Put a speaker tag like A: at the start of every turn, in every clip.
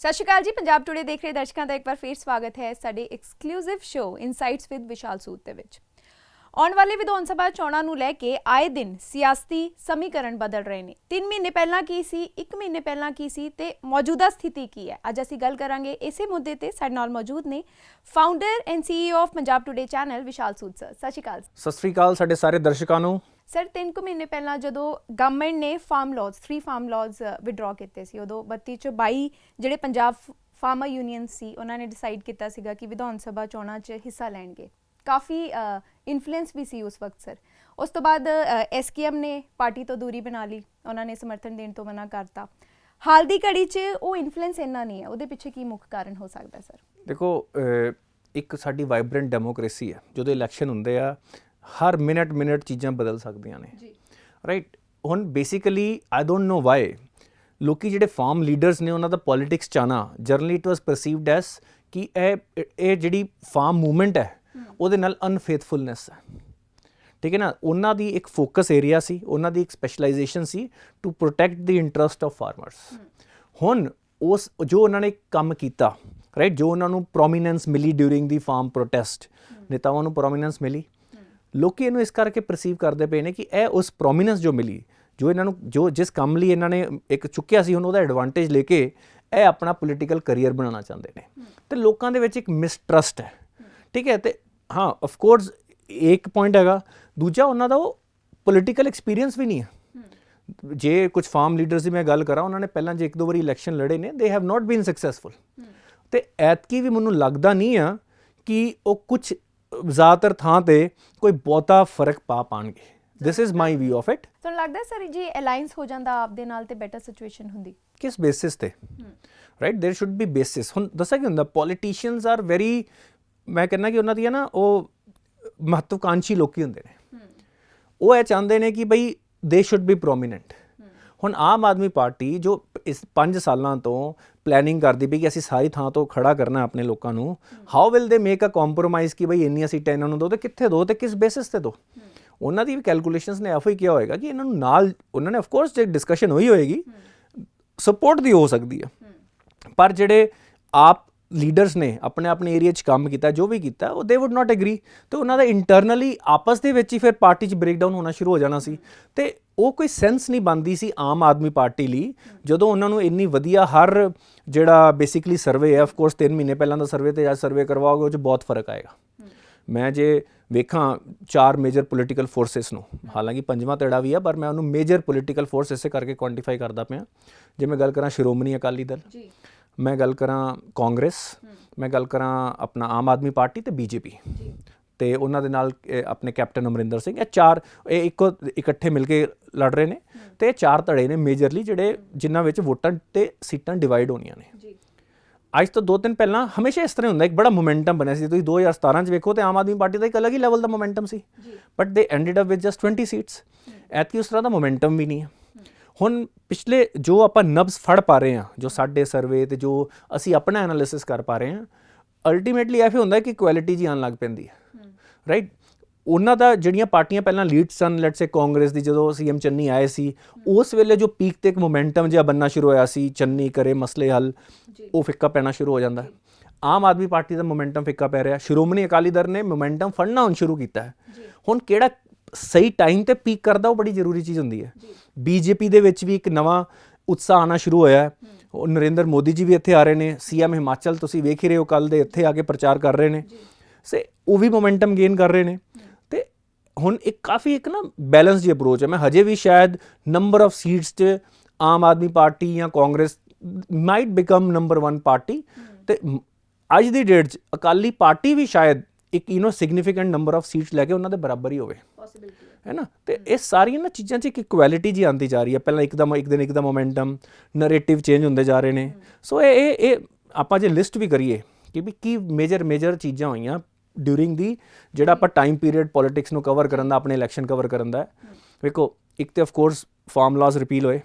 A: ਸਤਿ ਸ਼੍ਰੀ ਅਕਾਲ ਜੀ। ਪੰਜਾਬ ਟੂਡੇ ਦੇਖ ਰਹੇ ਦਰਸ਼ਕਾਂ ਦਾ ਇੱਕ ਵਾਰ ਫੇਰ ਸਵਾਗਤ ਹੈ ਸਾਡੇ ਐਕਸਕਲੂਸਿਵ ਸ਼ੋ ਇਨਸਾਈਟਸ ਵਿਦ ਵਿਸ਼ਾਲ ਸੂਦ ਦੇ ਵਿੱਚ। ਆਉਣ ਵਾਲੇ ਵਿਧਾਨ ਸਭਾ ਚੋਣਾਂ ਨੂੰ ਲੈ ਕੇ ਆਏ ਦਿਨ ਸਿਆਸਤੀ ਸਮੀਕਰਨ ਬਦਲ ਰਹੇ ਨੇ। 3 ਮਹੀਨੇ ਪਹਿਲਾਂ ਕੀ ਸੀ, 1 ਮਹੀਨੇ ਪਹਿਲਾਂ ਕੀ ਸੀ ਤੇ ਮੌਜੂਦਾ ਸਥਿਤੀ ਕੀ ਹੈ, ਅੱਜ ਅਸੀਂ ਗੱਲ ਕਰਾਂਗੇ ਇਸੇ ਮੁੱਦੇ ਤੇ। ਸਾਡੇ ਨਾਲ ਮੌਜੂਦ ਨੇ founder and CEO of Punjab today channel Vishal Sood sir. ਸਤਿ ਸ਼੍ਰੀ ਅਕਾਲ।
B: ਸਤਿ ਸ਼੍ਰੀ ਅਕਾਲ ਸਾਡੇ ਸਾਰੇ ਦਰਸ਼ਕਾਂ ਨੂੰ।
A: ਸਰ 3 ਮਹੀਨੇ ਪਹਿਲਾਂ ਜਦੋਂ ਗਵਰਨਮੈਂਟ ਨੇ farm laws 3 farm laws withdraw ਕੀਤੇ ਸੀ, ਉਦੋਂ 32 ਚੋਂ 22 ਜਿਹੜੇ ਪੰਜਾਬ ਫਾਰਮਰ ਯੂਨੀਅਨ ਸੀ ਉਹਨਾਂ ਨੇ ਡਿਸਾਈਡ ਕੀਤਾ ਸੀਗਾ ਕਿ ਵਿਧਾਨ ਸਭਾ ਚੋਣਾਂ 'ਚ ਹਿੱਸਾ ਲੈਣਗੇ। ਕਾਫੀ ਇਨਫਲੂਐਂਸ ਵੀ ਸੀ ਉਸ ਵਕਤ ਸਰ। ਉਸ ਤੋਂ ਬਾਅਦ SKM ਨੇ ਪਾਰਟੀ ਤੋਂ ਦੂਰੀ ਬਣਾ ਲਈ, ਉਹਨਾਂ ਨੇ ਸਮਰਥਨ ਦੇਣ ਤੋਂ ਮਨਾ ਕਰਤਾ। ਹਾਲ ਦੀ ਘੜੀ 'ਚ ਉਹ ਇਨਫਲੂਐਂਸ ਇੰਨਾ ਨਹੀਂ ਹੈ, ਉਹਦੇ ਪਿੱਛੇ ਕੀ ਮੁੱਖ ਕਾਰਨ ਹੋ ਸਕਦਾ ਸਰ?
B: ਦੇਖੋ, ਇੱਕ ਸਾਡੀ ਵਾਈਬ੍ਰੈਂਟ ਡੈਮੋਕ੍ਰੇਸੀ ਹੈ। ਜਦੋਂ ਇਲੈਕਸ਼ਨ ਹੁੰਦੇ ਆ ਹਰ ਮਿੰਟ ਚੀਜ਼ਾਂ ਬਦਲ ਸਕਦੀਆਂ ਨੇ ਜੀ, ਰਾਈਟ। ਹੁਣ basically I don't know why ਲੋਕੀ ਜਿਹੜੇ ਫਾਰਮ ਲੀਡਰਸ ਨੇ ਉਹਨਾਂ ਦਾ ਪੋਲੀਟਿਕਸ 'ਚ ਆਉਣਾ ਜਰਨਲੀ ਇਟ ਵਾਸ ਪਰਸੀਵਡ ਐਸ ਕਿ ਇਹ ਜਿਹੜੀ ਫਾਰਮ ਮੂਵਮੈਂਟ ਹੈ ਉਹਦੇ ਨਾਲ ਅਨਫੇਥਫੁਲਨੈਸ ਹੈ, ਠੀਕ ਹੈ ਨਾ। ਉਹਨਾਂ ਦੀ ਇੱਕ ਫੋਕਸ ਏਰੀਆ ਸੀ, ਉਹਨਾਂ ਦੀ ਇੱਕ specialisation C to protect the interest of farmers. ਹੁਣ ਉਸ ਜੋ ਉਹਨਾਂ ਨੇ ਕੰਮ ਕੀਤਾ, ਰਾਈਟ, ਜੋ ਉਹਨਾਂ ਨੂੰ ਪ੍ਰੋਮੀਨੈਂਸ ਮਿਲੀ ਡਿਊਰਿੰਗ ਦੀ ਫਾਰਮ ਪ੍ਰੋਟੈਸਟ, ਨੇਤਾਵਾਂ ਨੂੰ ਪ੍ਰੋਮੀਨੈਂਸ ਮਿਲੀ, ਲੋਕੀ ਇਹਨੂੰ ਇਸ ਕਰਕੇ ਪਰਸੀਵ ਕਰਦੇ ਪਏ ਨੇ ਕਿ ਇਹ ਉਸ ਪ੍ਰੋਮੀਨੈਂਸ ਜੋ ਮਿਲੀ, ਜੋ ਇਹਨਾਂ ਨੂੰ ਜਿਸ ਕੰਮ ਲਈ ਇਹਨਾਂ ਨੇ ਇੱਕ ਚੁੱਕਿਆ ਸੀ, ਹੁਣ ਉਹਦਾ ਐਡਵਾਂਟੇਜ ਲੈ ਕੇ ਇਹ ਆਪਣਾ ਪੋਲੀਟੀਕਲ ਕਰੀਅਰ ਬਣਾਉਣਾ ਚਾਹੁੰਦੇ ਨੇ। ਅਤੇ ਲੋਕਾਂ ਦੇ ਵਿੱਚ ਇੱਕ ਮਿਸਟਰਸਟ ਹੈ, ਠੀਕ ਹੈ। ਅਤੇ ਹਾਂ, ਆਫ ਕੋਰਸ ਇੱਕ ਪੁਆਇੰਟ ਹੈਗਾ। ਦੂਜਾ, ਉਹਨਾਂ ਦਾ ਉਹ ਪੋਲੀਟੀਕਲ ਐਕਸਪੀਰੀਅੰਸ ਵੀ ਨਹੀਂ ਹੈ। ਜੇ ਕੁਝ ਫਾਰਮ ਲੀਡਰਸ ਦੀ ਮੈਂ ਗੱਲ ਕਰਾਂ, ਉਹਨਾਂ ਨੇ ਪਹਿਲਾਂ ਜੇ 1-2 ਵਾਰੀ ਇਲੈਕਸ਼ਨ ਲੜੇ ਨੇ, they have not bean successful. ਅਤੇ ਐਤਕੀ ਵੀ ਮੈਨੂੰ ਲੱਗਦਾ ਨਹੀਂ ਆ ਕਿ ਉਹ ਕੁਝ ਜ਼ਿਆਦਾਤਰ ਥਾਂ 'ਤੇ ਕੋਈ ਬਹੁਤਾ ਫਰਕ ਪਾ ਪਾਉਣਗੇ। This is my view of it.
A: ਤੁਹਾਨੂੰ ਲੱਗਦਾ ਸਰ ਜੀ ਅਲਾਈਅੰਸ ਹੋ ਜਾਂਦਾ ਆਪਦੇ ਨਾਲ ਤੇ ਬੈਟਰ ਸਿਚੁਏਸ਼ਨ ਹੁੰਦੀ? ਕਿਸ
B: ਬੇਸਿਸ ਤੇ, ਰਾਈਟ, ਦੇਰ ਸ਼ੁੱਡ ਬੀ ਬੇਸਿਸ। ਹੁਣ ਦੱਸਿਆ ਕੀ ਹੁੰਦਾ, ਪੋਲੀਟੀਸ਼ੀਅਨਸ ਆਰ ਵੈਰੀ, ਮੈਂ ਕਹਿੰਦਾ ਕਿ ਉਹਨਾਂ ਦੀਆਂ ਨਾ ਉਹ ਮਹੱਤਵਕਾਂਸ਼ੀ ਲੋਕੀ ਹੁੰਦੇ ਨੇ। ਉਹ ਇਹ ਚਾਹੁੰਦੇ ਨੇ ਕਿ ਬਈ ਦੇ ਸ਼ੁੱਡ ਬੀ ਪ੍ਰੋਮੀਨੈਂਟ। ਹੁਣ ਆਮ ਆਦਮੀ ਪਾਰਟੀ ਜੋ ਇਸ 5 ਸਾਲਾਂ ਤੋਂ ਪਲੈਨਿੰਗ ਕਰਦੀ ਪਈ ਕਿ ਅਸੀਂ ਸਾਰੀ ਥਾਂ ਤੋਂ ਖੜਾ ਕਰਨਾ ਆਪਣੇ ਲੋਕਾਂ ਨੂੰ, how will they make a compromise ਕਿ ਬਈ ਇੰਨੀਆਂ ਸੀਟਾਂ ਇਹਨਾਂ ਨੂੰ ਦਿਓ, ਤੇ ਕਿੱਥੇ ਦਿਓ ਤੇ ਕਿਸ ਬੇਸਿਸ ਤੇ ਦਿਓ। ਉਹਨਾਂ ਦੀ ਵੀ ਕੈਲਕੂਲੇਸ਼ਨਸ ਨੇ ਇਹੋ ਹੀ ਕਿਹਾ ਹੋਏਗਾ ਕਿ ਇਹਨਾਂ ਨੂੰ ਨਾਲ, ਉਹਨਾਂ ਨੇ ਆਫਕੋਰਸ ਜੇ ਡਿਸਕਸ਼ਨ ਹੋਈ ਹੋਏਗੀ, ਸਪੋਰਟ ਦੀ ਹੋ ਸਕਦੀ ਹੈ, ਪਰ ਜਿਹੜੇ ਆਪ ਲੀਡਰਸ ਨੇ ਆਪਣੇ ਏਰੀਆ 'ਚ ਕੰਮ ਕੀਤਾ, ਜੋ ਵੀ ਕੀਤਾ, ਉਹ ਦੇ ਵੁੱਡ ਨਾਟ ਐਗਰੀ। ਅਤੇ ਉਹਨਾਂ ਦਾ ਇੰਟਰਨਲੀ ਆਪਸ ਦੇ ਵਿੱਚ ਹੀ ਫਿਰ ਪਾਰਟੀ 'ਚ ਬ੍ਰੇਕਡਾਊਨ ਹੋਣਾ ਸ਼ੁਰੂ ਹੋ ਜਾਣਾ ਸੀ। ਅਤੇ ਉਹ ਕੋਈ ਸੈਂਸ ਨਹੀਂ ਬਣਦੀ ਸੀ ਆਮ ਆਦਮੀ ਪਾਰਟੀ ਲਈ, ਜਦੋਂ ਉਹਨਾਂ ਨੂੰ ਇੰਨੀ ਵਧੀਆ ਹਰ ਜਿਹੜਾ ਬੇਸਿਕਲੀ ਸਰਵੇ ਹੈ, ਆਫਕੋਰਸ 3 ਮਹੀਨੇ ਪਹਿਲਾਂ ਦਾ ਸਰਵੇ ਅਤੇ ਅੱਜ ਸਰਵੇ ਕਰਵਾਓਗੇ, ਉਹ 'ਚ ਬਹੁਤ ਫਰਕ ਆਏਗਾ। ਮੈਂ ਜੇ ਵੇਖਾਂ 4 ਮੇਜਰ ਪੋਲੀਟੀਕਲ ਫੋਰਸਿਸ ਨੂੰ, ਹਾਲਾਂਕਿ 5ਵਾਂ ਧੜਾ ਵੀ ਆ, ਪਰ ਮੈਂ ਉਹਨੂੰ ਮੇਜਰ ਪੋਲੀਟੀਕਲ ਫੋਰਸ ਇਸੇ ਕਰਕੇ ਕੁਆਂਟੀਫਾਈ ਕਰਦਾ ਪਿਆ। ਜੇ ਮੈਂ ਗੱਲ ਕਰਾਂ ਸ਼੍ਰੋਮਣੀ ਅਕਾਲੀ ਦਲ, ਮੈਂ ਗੱਲ ਕਰਾਂ ਕਾਂਗਰਸ, ਮੈਂ ਗੱਲ ਕਰਾਂ ਆਪਣਾ ਆਮ ਆਦਮੀ ਪਾਰਟੀ ਅਤੇ BJP, ਅਤੇ ਉਹਨਾਂ ਦੇ ਨਾਲ ਆਪਣੇ ਕੈਪਟਨ ਅਮਰਿੰਦਰ ਸਿੰਘ, ਇਹ 4 ਇਕੱਠੇ ਮਿਲ ਕੇ ਲੜ ਰਹੇ ਨੇ। ਅਤੇ ਇਹ 4 ਧੜੇ ਨੇ ਮੇਜਰਲੀ ਜਿਹੜੇ ਜਿਨ੍ਹਾਂ ਵਿੱਚ ਵੋਟਾਂ ਅਤੇ ਸੀਟਾਂ ਡਿਵਾਈਡ ਹੋਣੀਆਂ ਨੇ। ਅੱਜ ਤੋਂ 2 ਦਿਨ ਪਹਿਲਾਂ ਹਮੇਸ਼ਾ ਇਸ ਤਰ੍ਹਾਂ ਹੁੰਦਾ, ਇੱਕ ਬੜਾ ਮੋਮੈਂਟਮ ਬਣਿਆ ਸੀ। ਤੁਸੀਂ 2017 'ਚ ਵੇਖੋ ਤਾਂ ਆਮ ਆਦਮੀ ਪਾਰਟੀ ਦਾ ਇੱਕ ਅਲੱਗ ਹੀ ਲੈਵਲ ਦਾ ਮੋਮੈਂਟਮ ਸੀ, but they ended up with just 20 seats. ਐਤਕੀ ਉਸ ਤਰ੍ਹਾਂ ਦਾ ਮੋਮੈਂਟਮ ਵੀ ਨਹੀਂ ਹੈ। ਹੁਣ ਪਿਛਲੇ ਜੋ ਆਪਾਂ ਨਬਜ਼ ਫੜ ਪਾ ਰਹੇ ਹਾਂ, ਜੋ ਸਾਡੇ ਸਰਵੇ ਅਤੇ ਜੋ ਅਸੀਂ ਆਪਣਾ ਐਨਾਲਿਸਿਸ ਕਰ ਪਾ ਰਹੇ ਹਾਂ, ਅਲਟੀਮੇਟਲੀ ਇਹ ਹੁੰਦਾ ਕਿ ਕੁਆਲਿਟੀ ਜੀ ਆਉਣ ਲੱਗ ਪੈਂਦੀ ਹੈ, ਰਾਈਟ। ਉਹਨਾਂ ਦਾ ਜਿਹੜੀਆਂ ਪਾਰਟੀਆਂ ਪਹਿਲਾਂ ਲੀਡ ਸਨ, ਲੈਟਸ ਸੇ ਕਾਂਗਰਸ ਦੀ, ਜਦੋਂ CM ਚੰਨੀ ਆਏ ਸੀ, ਉਸ ਵੇਲੇ ਜੋ ਪੀਕ 'ਤੇ ਇੱਕ ਮੋਮੈਂਟਮ ਜਿਹਾ ਬਣਨਾ ਸ਼ੁਰੂ ਹੋਇਆ ਸੀ, ਚੰਨੀ ਕਰੇ ਮਸਲੇ ਹੱਲ, ਉਹ ਫਿੱਕਾ ਪੈਣਾ ਸ਼ੁਰੂ ਹੋ ਜਾਂਦਾ। ਆਮ ਆਦਮੀ ਪਾਰਟੀ ਦਾ ਮੋਮੈਂਟਮ ਫਿੱਕਾ ਪੈ ਰਿਹਾ। ਸ਼੍ਰੋਮਣੀ ਅਕਾਲੀ ਦਲ ਨੇ ਮੋਮੈਂਟਮ ਫੜਨਾ ਹੁਣ ਸ਼ੁਰੂ ਕੀਤਾ ਹੈ। ਹੁਣ ਕਿਹੜਾ ਸਹੀ ਟਾਈਮ 'ਤੇ ਪੀਕ ਕਰਦਾ, ਉਹ ਬੜੀ ਜ਼ਰੂਰੀ ਚੀਜ਼ ਹੁੰਦੀ ਹੈ। BJP ਦੇ ਵਿੱਚ ਵੀ ਇੱਕ ਨਵਾਂ ਉਤਸ਼ਾਹ ਆਉਣਾ ਸ਼ੁਰੂ ਹੋਇਆ ਹੈ। ਉਹ ਨਰਿੰਦਰ ਮੋਦੀ ਜੀ ਵੀ ਇੱਥੇ ਆ ਰਹੇ ਨੇ, CM ਹਿਮਾਚਲ ਤੁਸੀਂ ਵੇਖ ਹੀ ਰਹੇ ਹੋ, ਕੱਲ੍ਹ ਦੇ ਇੱਥੇ ਆ ਕੇ ਪ੍ਰਚਾਰ ਕਰ ਰਹੇ ਨੇ, ਸੇ ਉਹ ਵੀ ਮੋਮੈਂਟਮ ਗੇਨ ਕਰ ਰਹੇ ਨੇ। ਅਤੇ ਹੁਣ ਇੱਕ ਕਾਫੀ ਇੱਕ ਨਾ ਬੈਲੈਂਸ ਦੀ ਅਪਰੋਚ ਹੈ। ਮੈਂ ਹਜੇ ਵੀ ਸ਼ਾਇਦ ਨੰਬਰ ਆਫ ਸੀਟਸ 'ਚ ਆਮ ਆਦਮੀ ਪਾਰਟੀ ਜਾਂ Congress might become number 1 party, ਅਤੇ ਅੱਜ ਦੀ ਡੇਟ 'ਚ ਅਕਾਲੀ ਪਾਰਟੀ ਵੀ ਸ਼ਾਇਦ ਇੱਕ ਸਿਗਨੀਫਿਕੈਂਟ ਨੰਬਰ ਆਫ ਸੀਟਸ ਲੈ ਕੇ ਉਹਨਾਂ ਦੇ ਬਰਾਬਰ ਹੀ ਹੋਵੇ, ਹੈ ਨਾ। ਅਤੇ ਇਹ ਸਾਰੀਆਂ ਨਾ ਚੀਜ਼ਾਂ 'ਚ ਇੱਕ ਇਕੁਐਲਿਟੀ ਜੀ ਆਉਂਦੀ ਜਾ ਰਹੀ ਹੈ। ਪਹਿਲਾਂ ਇੱਕ ਦਿਨ ਮੋਮੈਂਟਮ, ਨਰੇਟਿਵ ਚੇਂਜ ਹੁੰਦੇ ਜਾ ਰਹੇ ਨੇ। ਸੋ ਇਹ ਆਪਾਂ ਜੇ ਲਿਸਟ ਵੀ ਕਰੀਏ ਕਿ ਵੀ ਕੀ ਮੇਜਰ ਚੀਜ਼ਾਂ ਹੋਈਆਂ ਡਿਊਰਿੰਗ ਦੀ ਜਿਹੜਾ ਆਪਾਂ ਟਾਈਮ ਪੀਰੀਅਡ ਪੋਲੀਟਿਕਸ ਨੂੰ ਕਵਰ ਕਰਨ ਦਾ, ਆਪਣੇ ਇਲੈਕਸ਼ਨ ਕਵਰ ਕਰਨ ਦਾ। ਵੇਖੋ, ਇੱਕ ਤਾਂ ਆਫਕੋਰਸ ਫਾਰਮ ਲਾਜ਼ ਰਿਪੀਲ ਹੋਏ,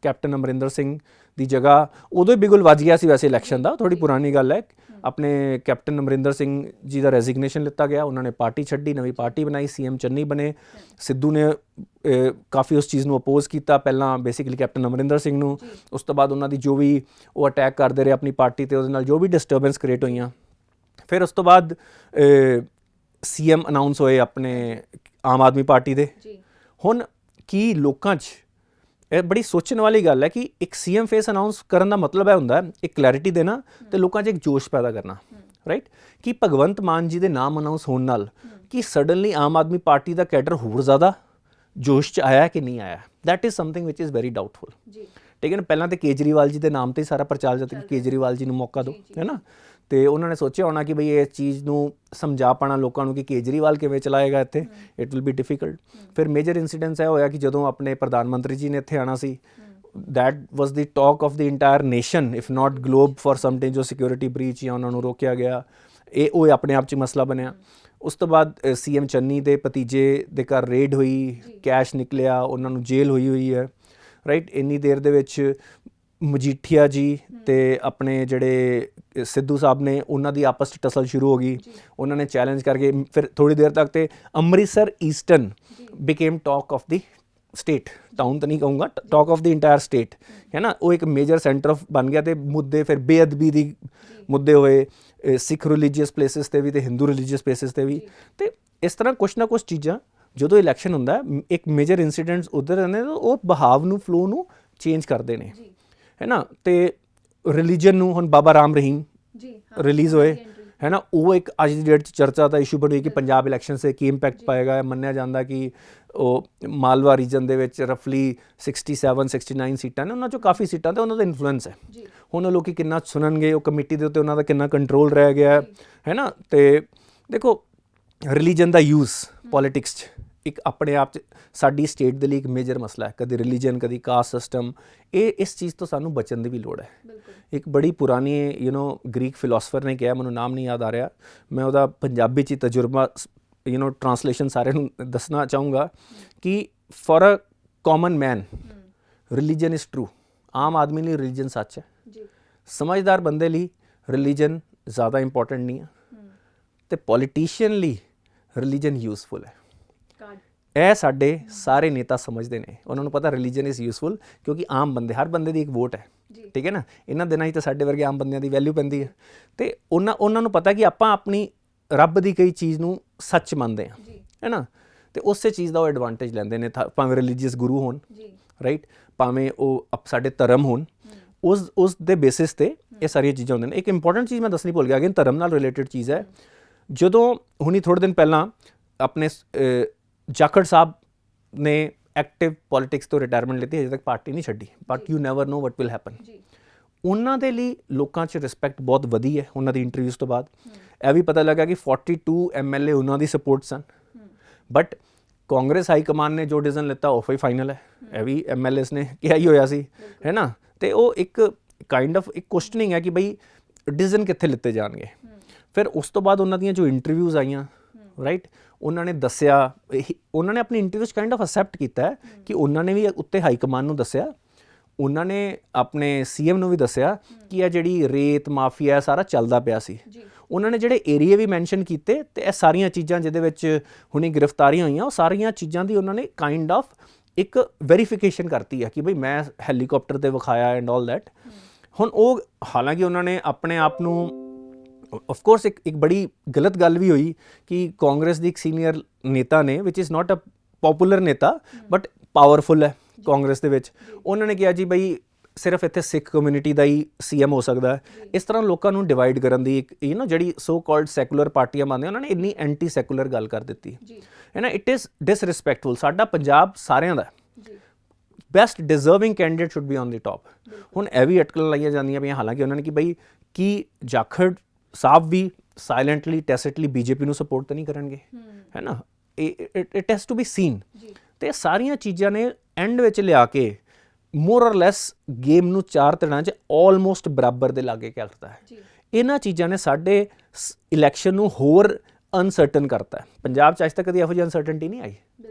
B: ਕੈਪਟਨ ਅਮਰਿੰਦਰ ਸਿੰਘ ਦੀ ਜਗ੍ਹਾ ਉਦੋਂ ਹੀ ਬਿਗੁਲ ਵੱਜ ਗਿਆ ਸੀ ਵੈਸੇ ਇਲੈਕਸ਼ਨ ਦਾ, ਥੋੜ੍ਹੀ ਪੁਰਾਣੀ ਗੱਲ ਹੈ। ਆਪਣੇ ਕੈਪਟਨ ਅਮਰਿੰਦਰ ਸਿੰਘ ਜੀ ਦਾ ਰੈਜ਼ਿਗਨੇਸ਼ਨ ਲਿੱਤਾ ਗਿਆ, ਉਹਨਾਂ ਨੇ ਪਾਰਟੀ ਛੱਡੀ, ਨਵੀਂ ਪਾਰਟੀ ਬਣਾਈ, ਸੀਐਮ ਚੰਨੀ ਬਣੇ। ਸਿੱਧੂ ਨੇ ਕਾਫੀ ਉਸ ਚੀਜ਼ ਨੂੰ ਅਪੋਜ਼ ਕੀਤਾ, ਪਹਿਲਾਂ ਬੇਸਿਕਲੀ ਕੈਪਟਨ ਅਮਰਿੰਦਰ ਸਿੰਘ ਨੂੰ, ਉਸ ਤੋਂ ਬਾਅਦ ਉਹਨਾਂ ਦੀ ਜੋ ਵੀ ਉਹ ਅਟੈਕ ਕਰਦੇ ਰਹੇ ਆਪਣੀ ਪਾਰਟੀ ਤੇ, ਉਹਦੇ ਨਾਲ ਜੋ ਵੀ ਡਿਸਟਰਬੈਂਸ ਕ੍ਰੀਏਟ ਹੋਈਆਂ। ਫਿਰ ਉਸ ਤੋਂ ਬਾਅਦ ਸੀਐਮ ਅਨਾਉਂਸ ਹੋਏ ਆਪਣੇ ਆਮ ਆਦਮੀ ਪਾਰਟੀ ਦੇ। ਹੁਣ ਕੀ ਲੋਕਾਂ 'ਚ ਇਹ ਬੜੀ ਸੋਚਣ ਵਾਲੀ ਗੱਲ ਹੈ ਕਿ ਇੱਕ ਸੀਐਮ ਫੇਸ ਅਨਾਉਂਸ ਕਰਨ ਦਾ ਮਤਲਬ ਇਹ ਹੁੰਦਾ ਇੱਕ ਕਲੈਰਿਟੀ ਦੇਣਾ ਤੇ ਲੋਕਾਂ 'ਚ ਇੱਕ ਜੋਸ਼ ਪੈਦਾ ਕਰਨਾ, ਰਾਈਟ? ਕਿ ਭਗਵੰਤ ਮਾਨ ਜੀ ਦੇ ਨਾਮ ਅਨਾਉਂਸ ਹੋਣ ਨਾਲ ਕਿ ਸਡਨਲੀ ਆਮ ਆਦਮੀ ਪਾਰਟੀ ਦਾ ਕੈਡਰ ਹੋਰ ਜ਼ਿਆਦਾ ਜੋਸ਼ 'ਚ ਆਇਆ ਕਿ ਨਹੀਂ ਆਇਆ, that is something which is very doubtful. ਠੀਕ ਹੈ ਨਾ? ਪਹਿਲਾਂ ਤਾਂ ਕੇਜਰੀਵਾਲ ਜੀ ਦੇ ਨਾਮ ਤੇ ਹੀ ਸਾਰਾ ਪ੍ਰਚਾਰ ਜਾਂਦਾ ਕਿ ਕੇਜਰੀਵਾਲ ਜੀ ਨੂੰ ਮੌਕਾ ਦਿਓ, ਹੈ ਨਾ? ਤੇ ਉਹਨਾਂ ਨੇ ਸੋਚਿਆ ਹੋਣਾ ਕਿ ਬਈ ਇਸ ਚੀਜ਼ ਨੂੰ ਸਮਝਾ ਪਾਉਣਾ ਲੋਕਾਂ ਨੂੰ ਕਿ ਕੇਜਰੀਵਾਲ ਕਿਵੇਂ ਚਲਾਏਗਾ ਇੱਥੇ, ਇਟ ਵਿਲ ਬੀ ਡਿਫਿਕਲਟ। ਫਿਰ ਮੇਜਰ ਇੰਸੀਡੈਂਟਸ ਇਹ ਹੋਇਆ ਕਿ ਜਦੋਂ ਆਪਣੇ ਪ੍ਰਧਾਨ ਮੰਤਰੀ ਜੀ ਨੇ ਇੱਥੇ ਆਉਣਾ ਸੀ, that was the talk of the entire nation if not globe for some time, ਜੋ ਸਿਕਿਉਰਿਟੀ ਬ੍ਰੀਚ ਜਾਂ ਉਹਨਾਂ ਨੂੰ ਰੋਕਿਆ ਗਿਆ, ਉਹ ਆਪਣੇ ਆਪ 'ਚ ਮਸਲਾ ਬਣਿਆ। ਉਸ ਤੋਂ ਬਾਅਦ ਸੀਐਮ ਚੰਨੀ ਦੇ ਭਤੀਜੇ ਦੇ ਘਰ ਰੇਡ ਹੋਈ, ਕੈਸ਼ ਨਿਕਲਿਆ, ਉਹਨਾਂ ਨੂੰ ਜੇਲ੍ਹ ਹੋਈ ਹੈ, ਰਾਈਟ? ਇੰਨੀ ਦੇਰ ਦੇ ਵਿੱਚ ਮਜੀਠੀਆ ਜੀ ਤੇ ਆਪਣੇ ਜਿਹੜੇ ਸਿੱਧੂ ਸਾਹਿਬ ਨੇ, ਉਹਨਾਂ ਦੀ ਆਪਸ 'ਚ ਟਸਲ ਸ਼ੁਰੂ ਹੋ ਗਈ। ਉਹਨਾਂ ਨੇ ਚੈਲੰਜ ਕਰਕੇ ਫਿਰ ਥੋੜ੍ਹੀ ਦੇਰ ਤੱਕ ਤੇ Amritsar eastern became talk of the state, town ਤਾਂ ਨਹੀਂ ਕਹੂੰਗਾ, talk of the entire state, ਹੈ ਨਾ? ਉਹ ਇੱਕ ਮੇਜਰ ਸੈਂਟਰ ਆਫ ਬਣ ਗਿਆ। ਤੇ ਮੁੱਦੇ ਫਿਰ ਬੇਅਦਬੀ ਦੀ ਮੁੱਦੇ ਹੋਏ, ਸਿੱਖ ਰਿਲੀਜੀਅਸ ਪਲੇਸਿਸ 'ਤੇ ਵੀ ਤੇ ਹਿੰਦੂ ਰਿਲੀਜੀਅਸ ਪਲੇਸਿਸ 'ਤੇ ਵੀ। ਤੇ ਇਸ ਤਰ੍ਹਾਂ ਕੁਛ ਨਾ ਕੁਛ ਚੀਜ਼ਾਂ ਜਦੋਂ ਇਲੈਕਸ਼ਨ ਹੁੰਦਾ, ਇੱਕ ਮੇਜਰ ਇੰਸੀਡੈਂਟਸ ਉੱਧਰ ਰਹਿੰਦੇ, ਉਹ ਬਹਾਵ ਨੂੰ, ਫਲੋ ਨੂੰ ਚੇਂਜ ਕਰਦੇ ਨੇ, ਹੈ ਨਾ? ਤੇ ਰਿਲੀਜਨ ਨੂੰ, ਹੁਣ ਬਾਬਾ ਰਾਮ ਰਹੀਮ ਰਿਲੀਜ਼ ਹੋਏ, ਹੈ ਨਾ? ਉਹ ਇੱਕ ਅੱਜ ਦੀ ਡੇਟ 'ਚ ਚਰਚਾ ਦਾ ਇਸ਼ੂ ਬਣੀ ਕਿ ਪੰਜਾਬ ਇਲੈਕਸ਼ਨ ਸੇ ਕੀ ਇੰਪੈਕਟ ਪਾਏਗਾ। ਮੰਨਿਆ ਜਾਂਦਾ ਕਿ ਉਹ ਮਾਲਵਾ ਰੀਜਨ ਦੇ ਵਿੱਚ ਰਫਲੀ 67-69 ਸੀਟਾਂ ਨੇ, ਉਹਨਾਂ 'ਚੋਂ ਕਾਫੀ ਸੀਟਾਂ 'ਤੇ ਉਹਨਾਂ ਦਾ ਇਨਫਲੂਐਂਸ ਹੈ। ਹੁਣ ਉਹ ਲੋਕੀ ਕਿੰਨਾ ਸੁਣਨਗੇ, ਉਹ ਕਮੇਟੀ ਦੇ ਉੱਤੇ ਉਹਨਾਂ ਦਾ ਕਿੰਨਾ ਕੰਟਰੋਲ ਰਹਿ ਗਿਆ, ਹੈ ਨਾ? ਤੇ ਦੇਖੋ, ਰਿਲੀਜਨ ਦਾ ਯੂਜ਼ ਪੋਲੀਟਿਕਸ 'ਚ ਇੱਕ ਆਪਣੇ ਆਪ 'ਚ ਸਾਡੀ ਸਟੇਟ ਦੇ ਲਈ ਇੱਕ ਮੇਜਰ ਮਸਲਾ ਹੈ। ਕਦੇ ਰਿਲੀਜਨ, ਕਦੀ ਕਾਸਟ ਸਿਸਟਮ, ਇਸ ਚੀਜ਼ ਤੋਂ ਸਾਨੂੰ ਬਚਣ ਦੀ ਵੀ ਲੋੜ ਹੈ। ਇੱਕ ਬੜੀ ਪੁਰਾਣੀ ਗ੍ਰੀਕ ਫਿਲੋਸਫਰ ਨੇ ਕਿਹਾ, ਮੈਨੂੰ ਨਾਮ ਨਹੀਂ ਯਾਦ ਆ ਰਿਹਾ, ਮੈਂ ਉਹਦਾ ਪੰਜਾਬੀ 'ਚ ਤਜਰਬਾ ਟਰਾਂਸਲੇਸ਼ਨ ਸਾਰਿਆਂ ਨੂੰ ਦੱਸਣਾ ਚਾਹੂੰਗਾ ਕਿ for a common man religion is true. ਆਮ ਆਦਮੀ ਲਈ ਰਿਲੀਜਨ ਸੱਚ ਹੈ, ਸਮਝਦਾਰ ਬੰਦੇ ਲਈ ਰਿਲੀਜਨ ਜ਼ਿਆਦਾ ਇੰਪੋਰਟੈਂਟ ਨਹੀਂ ਹੈ, ਤੇ ਪੋਲੀਟੀਸ਼ੀਅਨ ਲਈ ਰਿਲੀਜਨ ਯੂਜ਼ਫੁਲ ਹੈ। ਇਹ ਸਾਡੇ ਸਾਰੇ ਨੇਤਾ ਸਮਝਦੇ ਨੇ, ਉਹਨਾਂ ਨੂੰ ਪਤਾ ਰਿਲੀਜਨ ਇਜ਼ ਯੂਜ਼ਫੁਲ, ਕਿਉਂਕਿ ਆਮ ਬੰਦੇ, ਹਰ ਬੰਦੇ ਦੀ ਇੱਕ ਵੋਟ ਹੈ, ਠੀਕ ਹੈ ਨਾ? ਇਹਨਾਂ ਦਿਨਾਂ 'ਚ ਤਾਂ ਸਾਡੇ ਵਰਗੇ ਆਮ ਬੰਦਿਆਂ ਦੀ ਵੈਲਿਊ ਪੈਂਦੀ ਹੈ। ਤੇ ਉਹਨਾਂ ਨੂੰ ਪਤਾ ਕਿ ਆਪਾਂ ਆਪਣੀ ਰੱਬ ਦੀ ਕਈ ਚੀਜ਼ ਨੂੰ ਸੱਚ ਮੰਨਦੇ ਹਾਂ, ਹੈ ਨਾ? ਤੇ ਉਸੇ ਚੀਜ਼ ਦਾ ਉਹ ਐਡਵਾਂਟੇਜ ਲੈਂਦੇ ਨੇ, ਭਾਵੇਂ ਰਿਲੀਜੀਅਸ ਗੁਰੂ ਹੋਣ, ਰਾਈਟ, ਭਾਵੇਂ ਉਹ ਸਾਡੇ ਧਰਮ ਹੋਣ, ਉਸ ਦੇ ਬੇਸਿਸ 'ਤੇ ਇਹ ਸਾਰੀਆਂ ਚੀਜ਼ਾਂ ਹੁੰਦੀਆਂ ਨੇ। ਇੱਕ ਇੰਪੋਰਟੈਂਟ ਚੀਜ਼ ਮੈਂ ਦੱਸਣੀ ਭੁੱਲ ਗਿਆ, ਅਗੇਨ ਧਰਮ ਨਾਲ ਰਿਲੇਟਡ ਚੀਜ਼ ਹੈ। ਜਦੋਂ ਹੁਣੀ ਥੋੜ੍ਹੇ ਦਿਨ ਪਹਿਲਾਂ ਆਪਣੇ ਜਾਖੜ ਸਾਹਿਬ ਨੇ ਐਕਟਿਵ ਪੋਲੀਟਿਕਸ ਤੋਂ ਰਿਟਾਇਰਮੈਂਟ ਲਿੱਤੀ, ਅਜੇ ਤੱਕ ਪਾਰਟੀ ਨਹੀਂ ਛੱਡੀ, but you never know what will happen. ਉਹਨਾਂ ਦੇ ਲਈ ਲੋਕਾਂ 'ਚ ਰਿਸਪੈਕਟ ਬਹੁਤ ਵਧੀ ਹੈ ਉਹਨਾਂ ਦੀ ਇੰਟਰਵਿਊਜ਼ ਤੋਂ ਬਾਅਦ। ਇਹ ਵੀ ਪਤਾ ਲੱਗਾ ਕਿ 42 MLA ਉਹਨਾਂ ਦੀ ਸਪੋਰਟ ਸਨ, ਬਟ ਕਾਂਗਰਸ ਹਾਈ ਕਮਾਨ ਨੇ ਜੋ ਡਿਸੀਜਨ ਲਿੱਤਾ ਉਹ ਹੀ ਫਾਈਨਲ ਹੈ। ਇਹ ਵੀ MLAs ਨੇ ਕਿਹਾ ਹੀ ਹੋਇਆ ਸੀ, ਹੈ ਨਾ? ਤੇ ਉਹ ਇੱਕ ਕਾਈਂਡ ਆਫ ਇੱਕ ਕੁਐਸਚਨਿੰਗ ਹੈ ਕਿ ਬਈ ਡਿਸੀਜਨ ਕਿੱਥੇ ਲਿੱਤੇ ਜਾਣਗੇ। ਫਿਰ ਉਸ ਤੋਂ ਬਾਅਦ ਉਹਨਾਂ ਦੀਆਂ ਜੋ ਇੰਟਰਵਿਊਜ਼ ਆਈਆਂ, ਰਾਈਟ, ਉਹਨਾਂ ਨੇ ਦੱਸਿਆ, ਉਹਨਾਂ ਨੇ ਆਪਣੀ ਇੰਟਰਵਿਊ 'ਚ ਕਾਈਂਡ ਆਫ ਅਸੈਪਟ ਕੀਤਾ ਹੈ ਕਿ ਉਹਨਾਂ ਨੇ ਵੀ ਉੱਤੇ ਹਾਈ ਕਮਾਨ ਨੂੰ ਦੱਸਿਆ, ਉਹਨਾਂ ਨੇ ਆਪਣੇ CM ਨੂੰ ਵੀ ਦੱਸਿਆ ਕਿ ਇਹ ਜਿਹੜੀ ਰੇਤ ਮਾਫੀਆ ਸਾਰਾ ਚੱਲਦਾ ਪਿਆ ਸੀ। ਉਹਨਾਂ ਨੇ ਜਿਹੜੇ ਏਰੀਏ ਵੀ ਮੈਂਸ਼ਨ ਕੀਤੇ, ਤੇ ਇਹ ਸਾਰੀਆਂ ਚੀਜ਼ਾਂ ਜਿਹਦੇ ਵਿੱਚ ਹੁਣੀ ਗ੍ਰਿਫਤਾਰੀਆਂ ਹੋਈਆਂ, ਉਹ ਸਾਰੀਆਂ ਚੀਜ਼ਾਂ ਦੀ ਉਹਨਾਂ ਨੇ ਕਾਈਂਡ ਆਫ ਇੱਕ ਵੈਰੀਫਿਕੇਸ਼ਨ ਕਰਤੀ ਹੈ ਕਿ ਬਈ ਮੈਂ ਹੈਲੀਕਾਪਟਰ 'ਤੇ ਵਿਖਾਇਆ ਐਂਡ ਆਲ ਦੈਟ। ਹੁਣ ਉਹ, ਹਾਲਾਂਕਿ ਉਹਨਾਂ ਨੇ ਆਪਣੇ ਆਪ ਨੂੰ, ਆਫ ਕੋਰਸ ਇੱਕ ਬੜੀ ਗਲਤ ਗੱਲ ਵੀ ਹੋਈ ਕਿ ਕਾਂਗਰਸ ਦੀ ਇੱਕ ਸੀਨੀਅਰ ਨੇਤਾ ਨੇ, ਵਿਚ ਇਜ਼ ਨਾਟ ਅ ਪੋਪੂਲਰ ਨੇਤਾ ਬਟ ਪਾਵਰਫੁਲ ਹੈ ਕਾਂਗਰਸ ਦੇ ਵਿੱਚ, ਉਹਨਾਂ ਨੇ ਕਿਹਾ ਜੀ ਬਈ ਸਿਰਫ ਇੱਥੇ ਸਿੱਖ ਕਮਿਊਨਿਟੀ ਦਾ ਹੀ CM ਹੋ ਸਕਦਾ ਹੈ। ਇਸ ਤਰ੍ਹਾਂ ਲੋਕਾਂ ਨੂੰ ਡਿਵਾਈਡ ਕਰਨ ਦੀ ਇੱਕ ਜਿਹੜੀ ਸੋ ਕਾਲਡ ਸੈਕੂਲਰ ਪਾਰਟੀਆਂ ਮੰਨਦੇ, ਉਹਨਾਂ ਨੇ ਇੰਨੀ ਐਂਟੀ ਸੈਕੂਲਰ ਗੱਲ ਕਰ ਦਿੱਤੀ, ਹੈ ਨਾ? It is disrespectful. ਸਾਡਾ ਪੰਜਾਬ ਸਾਰਿਆਂ ਦਾ, best deserving candidate should be on the top. ਹੁਣ ਇਹ ਵੀ ਅਟਕਲਾਂ ਲਾਈਆਂ ਜਾਂਦੀਆਂ ਪਈਆਂ, ਹਾਲਾਂਕਿ ਉਹਨਾਂ ਨੇ ਕਿ ਬਈ ਕੀ ਜਾਖੜ ਸਾਹਿਬ ਵੀ ਸਾਇਲੈਂਟਲੀ ਟੈਸਿਟਲੀ BJP ਨੂੰ ਸਪੋਰਟ ਤਾਂ ਨਹੀਂ ਕਰਨਗੇ, ਹੈ ਨਾ? It has to be seen. ਤੇ ਸਾਰੀਆਂ ਚੀਜ਼ਾਂ ਨੇ ਐਂਡ ਵਿੱਚ ਲਿਆ ਕੇ ਮੋਰ ਔਰ ਲੈਸ ਗੇਮ ਨੂੰ ਚਾਰ ਧਿਰਾਂ 'ਚ ਆਲਮੋਸਟ ਬਰਾਬਰ ਦੇ ਲਾਗੇ ਕਰਤਾ ਹੈ। ਇਹਨਾਂ ਚੀਜ਼ਾਂ ਨੇ ਸਾਡੇ ਇਲੈਕਸ਼ਨ ਨੂੰ ਹੋਰ ਅਨਸਰਟਨ ਕਰਤਾ ਹੈ। ਪੰਜਾਬ 'ਚ ਅੱਜ ਤੱਕ ਕਦੀ ਇਹੋ ਜਿਹੀ ਅਨਸਰਟਨਟੀ ਨਹੀਂ ਆਈ,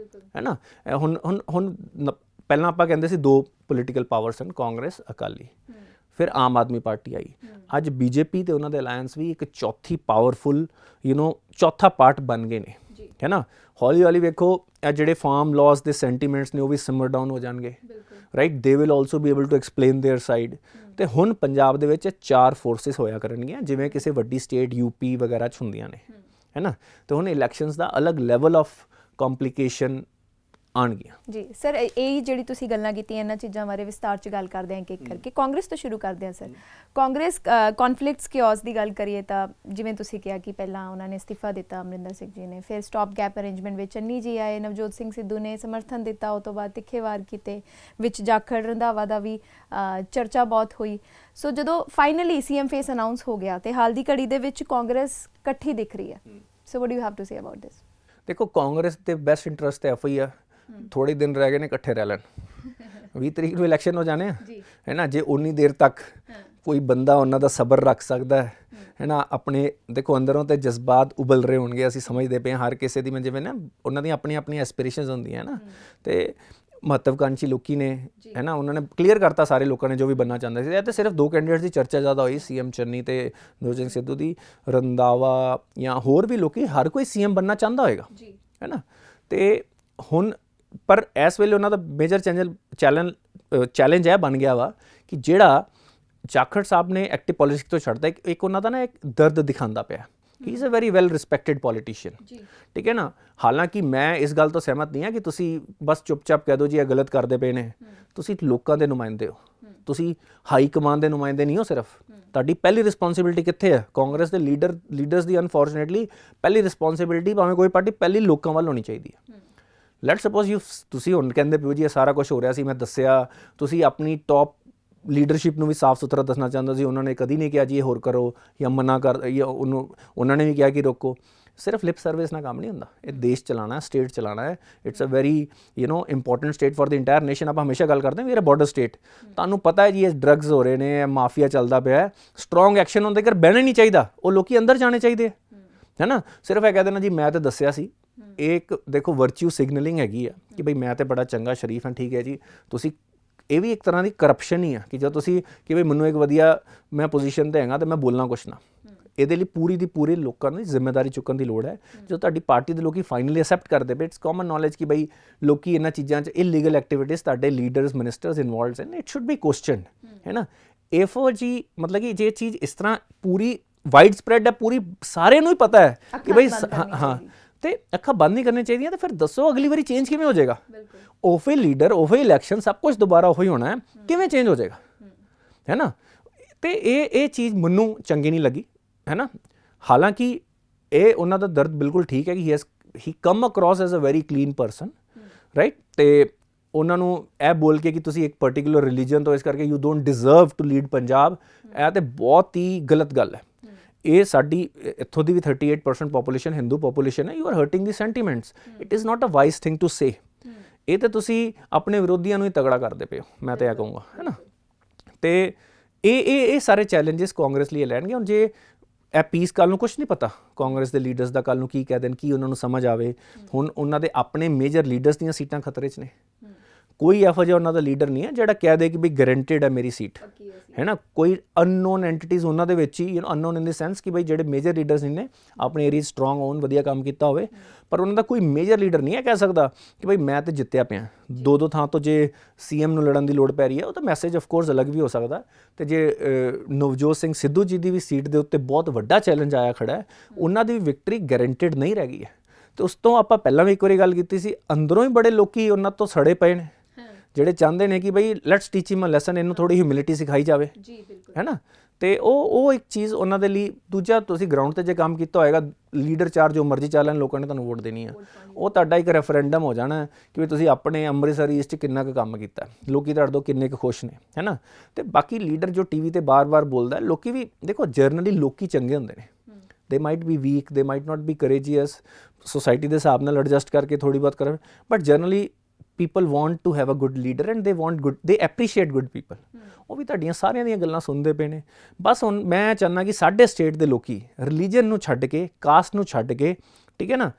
B: ਹੈ ਨਾ? ਹੁਣ ਪਹਿਲਾਂ ਆਪਾਂ ਕਹਿੰਦੇ ਸੀ ਦੋ ਪੋਲੀਟੀਕਲ ਪਾਵਰਸ ਹਨ, ਕਾਂਗਰਸ, ਅਕਾਲੀ। ਫਿਰ ਆਮ ਆਦਮੀ ਪਾਰਟੀ ਆਈ, ਅੱਜ ਬੀਜੇਪੀ ਤੇ ਉਹਨਾਂ ਦੇ ਅਲਾਇੰਸ ਵੀ ਇੱਕ ਚੌਥੀ ਪਾਵਰਫੁਲ ਚੌਥਾ ਪਾਰਟ ਬਣ ਗਏ ਨੇ, ਹੈ ਨਾ। ਹੌਲੀ ਹੌਲੀ ਵੇਖੋ ਇਹ ਜਿਹੜੇ ਫਾਰਮ ਲਾਜ਼ ਦੇ ਸੈਂਟੀਮੈਂਟਸ ਨੇ ਉਹ ਵੀ ਸਿਮਰ ਡਾਊਨ ਹੋ ਜਾਣਗੇ, right. They will also be able to explain their side. ਤੇ ਹੁਣ ਪੰਜਾਬ ਦੇ ਵਿੱਚ 4 ਫੋਰਸਿਸ ਹੋਇਆ ਕਰਨਗੀਆਂ ਜਿਵੇਂ ਕਿਸੇ ਵੱਡੀ ਸਟੇਟ ਯੂਪੀ ਵਗੈਰਾ 'ਚ ਹੁੰਦੀਆਂ ਨੇ, ਹੈ ਨਾ। ਤੇ ਹੁਣ ਇਲੈਕਸ਼ਨਸ ਦਾ ਅਲੱਗ ਲੈਵਲ ਆਫ ਕੰਪਲਿਕੇਸ਼ਨ ਆਉਣਗੀਆਂ।
A: ਜੀ ਸਰ, ਇਹ ਜਿਹੜੀ ਤੁਸੀਂ ਗੱਲਾਂ ਕੀਤੀਆਂ ਇਹਨਾਂ ਚੀਜ਼ਾਂ ਬਾਰੇ ਵਿਸਤਾਰ 'ਚ ਗੱਲ ਕਰਦੇ ਹਾਂ ਇੱਕ ਕਰਕੇ। ਕਾਂਗਰਸ ਤੋਂ ਸ਼ੁਰੂ ਕਰਦੇ ਹਾਂ ਸਰ। ਕਾਂਗਰਸ ਕੌਨਫਲਿਕਟਸ ਕਿਓਸ ਦੀ ਗੱਲ ਕਰੀਏ ਤਾਂ ਜਿਵੇਂ ਤੁਸੀਂ ਕਿਹਾ ਕਿ ਪਹਿਲਾਂ ਉਹਨਾਂ ਨੇ ਅਸਤੀਫਾ ਦਿੱਤਾ ਅਮਰਿੰਦਰ ਸਿੰਘ ਜੀ ਨੇ, ਫਿਰ ਸਟਾਪ ਗੈਪ ਅਰੇਂਜਮੈਂਟ ਵਿੱਚ ਚੰਨੀ ਜੀ ਆਏ, ਨਵਜੋਤ ਸਿੰਘ ਸਿੱਧੂ ਨੇ ਸਮਰਥਨ ਦਿੱਤਾ, ਉਹ ਤੋਂ ਬਾਅਦ ਤਿੱਖੇਵਾਰ ਕੀਤੇ, ਵਿੱਚ ਜਾਖੜ ਰੰਧਾਵਾ ਦਾ ਵੀ ਚਰਚਾ ਬਹੁਤ ਹੋਈ। ਸੋ ਜਦੋਂ ਫਾਈਨਲੀ ਸੀਐਮ ਫੇਸ ਅਨਾਉਂਸ ਹੋ ਗਿਆ ਤੇ ਹਾਲ ਦੀ ਘੜੀ ਦੇ ਵਿੱਚ ਕਾਂਗਰਸ ਇਕੱਠੀ ਦਿਖ ਰਹੀ ਹੈ। So what do you have to say about this?
B: ਦੇਖੋ, ਕਾਂਗਰਸ ਦੇ ਬੈਸਟ ਇੰਟਰਸਟ ਤੇ ਐਫ ਹੀ ਆ, ਥੋੜੇ ਦਿਨ ਰਹਿ ਗਏ ਨੇ, ਇਕੱਠੇ ਰਹਿ ਲੈਣ। 20 ਤਰੀਕ ਨੂੰ ਇਲੈਕਸ਼ਨ ਹੋ ਜਾਣੇ ਆ, ਹੈ ਨਾ। ਜੇ ਉਨੀ ਦੇਰ ਤੱਕ ਕੋਈ ਬੰਦਾ ਉਹਨਾਂ ਦਾ ਸਬਰ ਰੱਖ ਸਕਦਾ ਹੈ ਨਾ, ਆਪਣੇ ਦੇਖੋ ਅੰਦਰੋਂ ਤੇ ਜਜ਼ਬਾਤ ਉਬਲ ਰਹੇ ਹੋਣਗੇ, ਅਸੀਂ ਸਮਝਦੇ ਪਏ ਹਰ ਕਿਸੇ ਦੀ, ਮੈਂ ਜਿਵੇਂ ਨਾ ਉਹਨਾਂ ਦੀਆਂ ਆਪਣੀਆਂ ਐਸਪੀਰੇਸ਼ਨਸ ਹੁੰਦੀਆਂ ਨਾ, ਤੇ ਮਹੱਤਵਕਾਂక్షੀ ਲੋਕੀ ਨੇ, ਹੈ ਨਾ। ਉਹਨਾਂ ਨੇ ਕਲੀਅਰ ਕਰਤਾ ਸਾਰੇ ਲੋਕਾਂ ਨੇ ਜੋ ਵੀ ਬਣਨਾ ਚਾਹੁੰਦੇ ਸੀ। ਇਹ ਤਾਂ ਸਿਰਫ 2 ਕੈਂਡੀਡੇਟਸ ਦੀ ਚਰਚਾ ਜ਼ਿਆਦਾ ਹੋਈ, ਸੀਐਮ ਚੰਨੀ ਤੇ ਨਵਜੋਤ ਸਿੰਘ ਸਿੱਧੂ ਦੀ। ਰੰਧਾਵਾ ਜਾਂ ਹੋਰ ਵੀ ਲੋਕੀ, ਹਰ ਕੋਈ ਸੀਐਮ ਬਣਨਾ ਚਾਹੁੰਦਾ ਹੋਏਗਾ, ਹੈ ਨਾ। ਤੇ ਹੁਣ ਪਰ ਇਸ ਵੇਲੇ ਉਹਨਾਂ ਦਾ ਮੇਜਰ ਚੈਲੰਜ ਇਹ ਬਣ ਗਿਆ ਵਾ ਕਿ ਜਿਹੜਾ ਜਾਖੜ ਸਾਹਿਬ ਨੇ ਐਕਟਿਵ ਪੋਲਿਟਿਕਸ ਤੋਂ ਛੱਡਦਾ, ਇੱਕ ਉਹਨਾਂ ਦਾ ਨਾ ਇੱਕ ਦਰਦ ਦਿਖਾਉਂਦਾ ਪਿਆ। He is a very well respected politician, ਠੀਕ ਹੈ ਨਾ। ਹਾਲਾਂਕਿ ਮੈਂ ਇਸ ਗੱਲ ਤੋਂ ਸਹਿਮਤ ਨਹੀਂ ਹਾਂ ਕਿ ਤੁਸੀਂ ਬਸ ਚੁੱਪਚਾਪ ਕਹਿ ਦਿਓ ਜੀ ਇਹ ਗਲਤ ਕਰਦੇ ਪਏ ਨੇ। ਤੁਸੀਂ ਲੋਕਾਂ ਦੇ ਨੁਮਾਇੰਦੇ ਹੋ, ਤੁਸੀਂ ਹਾਈ ਕਮਾਂਡ ਦੇ ਨੁਮਾਇੰਦੇ ਨਹੀਂ ਹੋ ਸਿਰਫ। ਤੁਹਾਡੀ ਪਹਿਲੀ ਰਿਸਪੌਂਸਿਬਿਲਿਟੀ ਕਿੱਥੇ ਹੈ? ਕਾਂਗਰਸ ਦੇ ਲੀਡਰਸ ਦੀ ਅਨਫੋਰਚੂਨੇਟਲੀ ਪਹਿਲੀ ਰਿਸਪੌਂਸਿਬਿਲਿਟੀ, ਭਾਵੇਂ ਕੋਈ ਪਾਰਟੀ, ਪਹਿਲੀ ਲੋਕਾਂ ਵੱਲ ਹੋਣੀ ਚਾਹੀਦੀ ਹੈ। ਲੈਟਸ ਸਪੋਜ਼ ਤੁਸੀਂ ਹੁਣ ਕਹਿੰਦੇ ਪਿਓ ਜੀ ਇਹ ਸਾਰਾ ਕੁਝ ਹੋ ਰਿਹਾ ਸੀ, ਮੈਂ ਦੱਸਿਆ, ਤੁਸੀਂ ਆਪਣੀ ਟੌਪ ਲੀਡਰਸ਼ਿਪ ਨੂੰ ਵੀ ਸਾਫ਼ ਸੁਥਰਾ ਦੱਸਣਾ ਚਾਹੁੰਦੇ ਸੀ, ਉਹਨਾਂ ਨੇ ਕਦੀ ਨਹੀਂ ਕਿਹਾ ਜੀ ਇਹ ਹੋਰ ਕਰੋ ਜਾਂ ਮਨਾ ਕਰ, ਜਾਂ ਉਹਨਾਂ ਨੇ ਵੀ ਕਿਹਾ ਕਿ ਰੋਕੋ। ਸਿਰਫ ਲਿਪ ਸਰਵਿਸ ਨਾਲ ਕੰਮ ਨਹੀਂ ਹੁੰਦਾ। ਇਹ ਦੇਸ਼ ਚਲਾਉਣਾ, ਸਟੇਟ ਚਲਾਉਣਾ ਹੈ। It's a very important state for the entire nation. ਆਪਾਂ ਹਮੇਸ਼ਾ ਗੱਲ ਕਰਦੇ ਹਾਂ ਵੀ ਇਹ ਬਾਰਡਰ ਸਟੇਟ, ਤੁਹਾਨੂੰ ਪਤਾ ਹੈ ਜੀ ਇਹ ਡਰੱਗਸ ਹੋ ਰਹੇ ਨੇ, ਇਹ ਮਾਫੀਆ ਚੱਲਦਾ ਪਿਆ ਹੈ, ਸਟਰੋਂਗ ਐਕਸ਼ਨ ਹੁੰਦੇ ਕਰ ਬਹਿਣਾ ਨਹੀਂ ਚਾਹੀਦਾ, ਉਹ ਲੋਕੀ ਅੰਦਰ ਜਾਣੇ ਚਾਹੀਦੇ ਹੈ ਨਾ। ਸਿਰਫ ਇਹ ਕਹਿ ਦੇਣਾ ਜੀ ਮੈਂ ਤਾਂ ਦੱਸਿਆ ਸੀ, ਇਹ ਇੱਕ ਦੇਖੋ ਵਰਚੂ ਸਿਗਨਲਿੰਗ ਹੈਗੀ ਆ ਕਿ ਬਈ ਮੈਂ ਤਾਂ ਬੜਾ ਚੰਗਾ ਸ਼ਰੀਫ ਹਾਂ, ਠੀਕ ਹੈ ਜੀ। ਤੁਸੀਂ ਇਹ ਵੀ ਇੱਕ ਤਰ੍ਹਾਂ ਦੀ ਕਰਪਸ਼ਨ ਹੀ ਆ ਕਿ ਜਦੋਂ ਤੁਸੀਂ ਕਿ ਬਈ ਮੈਨੂੰ ਇੱਕ ਵਧੀਆ ਮੈਂ ਪੋਜੀਸ਼ਨ 'ਤੇ ਹੈਗਾ ਅਤੇ ਮੈਂ ਬੋਲਣਾ ਕੁਛ ਨਾ। ਇਹਦੇ ਲਈ ਪੂਰੀ ਦੀ ਪੂਰੀ ਲੋਕਾਂ ਨੂੰ ਜ਼ਿੰਮੇਵਾਰੀ ਚੁੱਕਣ ਦੀ ਲੋੜ ਹੈ। ਜੋ ਤੁਹਾਡੀ ਪਾਰਟੀ ਦੇ ਲੋਕੀ ਫਾਈਨਲੀ ਐਕਸੈਪਟ ਕਰਦੇ ਪਏ, ਇਟਸ ਕਾਮਨ ਨੌਲੇਜ ਕਿ ਬਈ ਲੋਕੀ ਇਹਨਾਂ ਚੀਜ਼ਾਂ 'ਚ ਇਲੀਗਲ ਐਕਟੀਵਿਟੀਜ਼ ਤੁਹਾਡੇ ਲੀਡਰਸ ਮਿਨਿਸਟਰਸ ਇਨਵੋਲਵਡ ਹਨ, ਇਟ ਸ਼ੁੱਡ ਬੀ ਕੁਐਸਚਨਡ, ਹੈ ਨਾ। ਇਹੋ ਜੀ ਮਤਲਬ ਕਿ ਜੇ ਚੀਜ਼ ਇਸ ਤਰ੍ਹਾਂ ਪੂਰੀ ਵਾਈਡ ਸਪਰੈਡ ਹੈ, ਪੂਰੀ ਸਾਰਿਆਂ ਨੂੰ ਹੀ ਪਤਾ ਹੈ ਕਿ ਬਈ ਹਾਂ, ਤੇ ਅੱਖਾਂ ਬੰਦ ਨਹੀਂ ਕਰਨੀਆਂ ਚਾਹੀਦੀਆਂ। ਤੇ ਫਿਰ ਦੱਸੋ ਅਗਲੀ ਵਾਰੀ ਚੇਂਜ ਕਿਵੇਂ ਹੋ ਜਾਏਗਾ? ਉਹੀ ਲੀਡਰ, ਉਹੀ ਇਲੈਕਸ਼ਨ, ਸਭ ਕੁਝ ਦੁਬਾਰਾ ਉਹੀ ਹੋਣਾ ਹੈ, ਕਿਵੇਂ ਚੇਂਜ ਹੋ ਜਾਏਗਾ? ਹੈ ਨਾ। ਤੇ ਇਹ ਚੀਜ਼ ਮੈਨੂੰ ਚੰਗੀ ਨਹੀਂ ਲੱਗੀ, ਹੈ ਨਾ। ਹਾਲਾਂਕਿ ਇਹ ਉਹਨਾਂ ਦਾ ਦਰਦ ਬਿਲਕੁਲ ਠੀਕ ਹੈ ਕਿ he come across as a very clean person, right. ਤੇ ਉਹਨਾਂ ਨੂੰ ਇਹ ਬੋਲ ਕੇ ਕਿ ਤੁਸੀਂ ਇੱਕ ਪਰਟੀਕੂਲਰ ਰਿਲੀਜਨ ਤੋਂ ਇਸ ਕਰਕੇ you don't deserve to lead Punjab, ਇਹ ਤਾਂ ਬਹੁਤ ਹੀ ਗਲਤ ਗੱਲ ਹੈ। ਇਹ ਸਾਡੀ ਇੱਥੋਂ ਦੀ ਵੀ 38% ਪੋਪੂਲੇਸ਼ਨ ਹਿੰਦੂ ਪੋਪੂਲੇਸ਼ਨ ਹੈ। You are hurting the sentiments, it is not a wise thing to say. ਇਹ ਤਾਂ ਤੁਸੀਂ ਆਪਣੇ ਵਿਰੋਧੀਆਂ ਨੂੰ ਹੀ ਤਗੜਾ ਕਰਦੇ ਪਏ ਹੋ, ਮੈਂ ਤਾਂ ਇਹ ਕਹੂੰਗਾ, ਹੈ ਨਾ। ਤੇ ਇਹ ਸਾਰੇ ਚੈਲੰਜਸ ਕਾਂਗਰਸ ਲਈ ਲੈਣਗੇ। ਹੁਣ ਜੇ ਇਹ ਪੀਸ ਕੱਲ੍ਹ ਨੂੰ ਕੁਛ ਨਹੀਂ ਪਤਾ ਕਾਂਗਰਸ ਦੇ ਲੀਡਰਸ ਦਾ, ਕੱਲ੍ਹ ਨੂੰ ਕੀ ਕਹਿ ਦੇਣ, ਕੀ ਉਹਨਾਂ ਨੂੰ ਸਮਝ ਆਵੇ। ਹੁਣ ਉਹਨਾਂ ਦੇ ਆਪਣੇ ਮੇਜਰ ਲੀਡਰਸ ਦੀਆਂ ਸੀਟਾਂ ਖਤਰੇ 'ਚ ਨੇ। ਕੋਈ ਇਹੋ ਜਿਹਾ ਉਹਨਾਂ ਦਾ ਲੀਡਰ ਨਹੀਂ ਹੈ ਜਿਹੜਾ ਕਹਿ ਦੇ ਕਿ ਵੀ ਗਰੰਟਿਡ ਹੈ ਮੇਰੀ ਸੀਟ, ਹੈ ਨਾ। ਕੋਈ ਅਨਨੋਨ ਐਂਟੀਟੀਜ਼ ਉਹਨਾਂ ਦੇ ਵਿੱਚ ਹੀ, ਅਨਨੋਨ ਇਨ ਦੀ ਸੈਂਸ ਕਿ ਬਈ ਜਿਹੜੇ ਮੇਜਰ ਲੀਡਰਸ ਨੇ ਆਪਣੇ ਏਰੀਆ ਸਟਰੋਂਗ ਹੋਣ, ਵਧੀਆ ਕੰਮ ਕੀਤਾ ਹੋਵੇ, ਪਰ ਉਹਨਾਂ ਦਾ ਕੋਈ ਮੇਜਰ ਲੀਡਰ ਨਹੀਂ ਹੈ ਕਹਿ ਸਕਦਾ ਕਿ ਬਈ ਮੈਂ ਤਾਂ ਜਿੱਤਿਆ ਪਿਆ। 2 ਥਾਂ ਤੋਂ ਜੇ ਸੀਐਮ ਨੂੰ ਲੜਨ ਦੀ ਲੋੜ ਪੈ ਰਹੀ ਹੈ, ਉਹ ਤਾਂ ਮੈਸੇਜ ਆਫ ਕੋਰਸ ਅਲੱਗ ਵੀ ਹੋ ਸਕਦਾ। ਤੇ ਜੇ ਨਵਜੋਤ ਸਿੰਘ ਸਿੱਧੂ ਜੀ ਦੀ ਵੀ ਸੀਟ ਦੇ ਉੱਤੇ ਬਹੁਤ ਵੱਡਾ ਚੈਲੰਜ ਆਇਆ ਖੜਾ ਹੈ, ਉਹਨਾਂ ਦੀ ਵੀ ਵਿਕਟਰੀ ਗਰੰਟਿਡ ਨਹੀਂ ਰਹਿ ਗਈ ਹੈ। ਤੇ ਉਸ ਤੋਂ ਆਪਾਂ ਪਹਿਲਾਂ ਵੀ ਇੱਕ ਵਾਰੀ ਗੱਲ ਕੀਤੀ ਸੀ, ਅੰਦਰੋਂ ਹੀ ਬੜੇ ਲੋਕੀ ਉਹਨਾਂ ਤੋਂ ਸੜੇ ਪਏ ਨੇ, ਜਿਹੜੇ ਚਾਹੁੰਦੇ ਨੇ ਕਿ ਬਈ let's teach him a lesson, ਇਹਨੂੰ ਥੋੜੀ ਹਿਊਮਿਲਿਟੀ ਸਿਖਾਈ ਜਾਵੇ, ਹੈ ਨਾ। ਤੇ ਉਹ ਇੱਕ ਚੀਜ਼ ਉਹਨਾਂ ਦੇ ਲਈ। ਦੂਜਾ, ਤੁਸੀਂ ਗਰਾਊਂਡ ਤੇ ਜੇ ਕੰਮ ਕੀਤਾ ਹੋਏਗਾ, ਲੀਡਰ 4 ਜੋ ਮਰਜ਼ੀ ਚੱਲਣ, ਲੋਕਾਂ ਨੇ ਤੁਹਾਨੂੰ ਵੋਟ ਦੇਣੀ ਆ। ਉਹ ਤੁਹਾਡਾ ਇੱਕ ਰੈਫਰੈਂਡਮ ਹੋ ਜਾਣਾ ਕਿ ਤੁਸੀਂ ਆਪਣੇ ਅੰਮ੍ਰਿਤਸਰ ਈਸਟ 'ਚ ਕਿੰਨਾ ਕੁ ਕੰਮ ਕੀਤਾ, ਲੋਕੀ ਤੁਹਾਡੇ ਤੋਂ ਕਿੰਨੇ ਕੁ ਖੁਸ਼ ਨੇ, ਹੈ ਨਾ। ਤੇ ਬਾਕੀ ਲੀਡਰ ਜੋ ਟੀਵੀ ਤੇ ਬਾਰ-ਬਾਰ ਬੋਲਦਾ, ਲੋਕੀ ਵੀ ਦੇਖੋ ਜਰਨਲੀ ਲੋਕੀ ਚੰਗੇ ਹੁੰਦੇ ਨੇ। ਦੇ ਮਾਈਟ ਬੀ ਵੀਕ, ਦੇ ਮਾਈਟ ਨਾਟ ਬੀ ਕਰੇਜੀਅਸ, ਸੋਸਾਇਟੀ ਦੇ ਹਿਸਾਬ ਨਾਲ ਐਡਜਸਟ ਕਰਕੇ ਥੋੜੀ ਬਹੁਤ ਕਰਨ, but generally people want to have a good leader and they appreciate good people। ਉਹ ਵੀ ਤੁਹਾਡੀਆਂ ਸਾਰਿਆਂ ਦੀਆਂ ਗੱਲਾਂ ਸੁਣਦੇ ਪਏ ਨੇ। ਬਸ ਹੁਣ ਮੈਂ ਚਾਹੁੰਦਾ ਕਿ ਸਾਡੇ ਸਟੇਟ ਦੇ ਲੋਕੀ ਰਿਲੀਜਨ ਨੂੰ ਛੱਡ ਕੇ, ਕਾਸਟ ਨੂੰ ਛੱਡ ਕੇ, ਠੀਕ ਹੈ ਨਾ,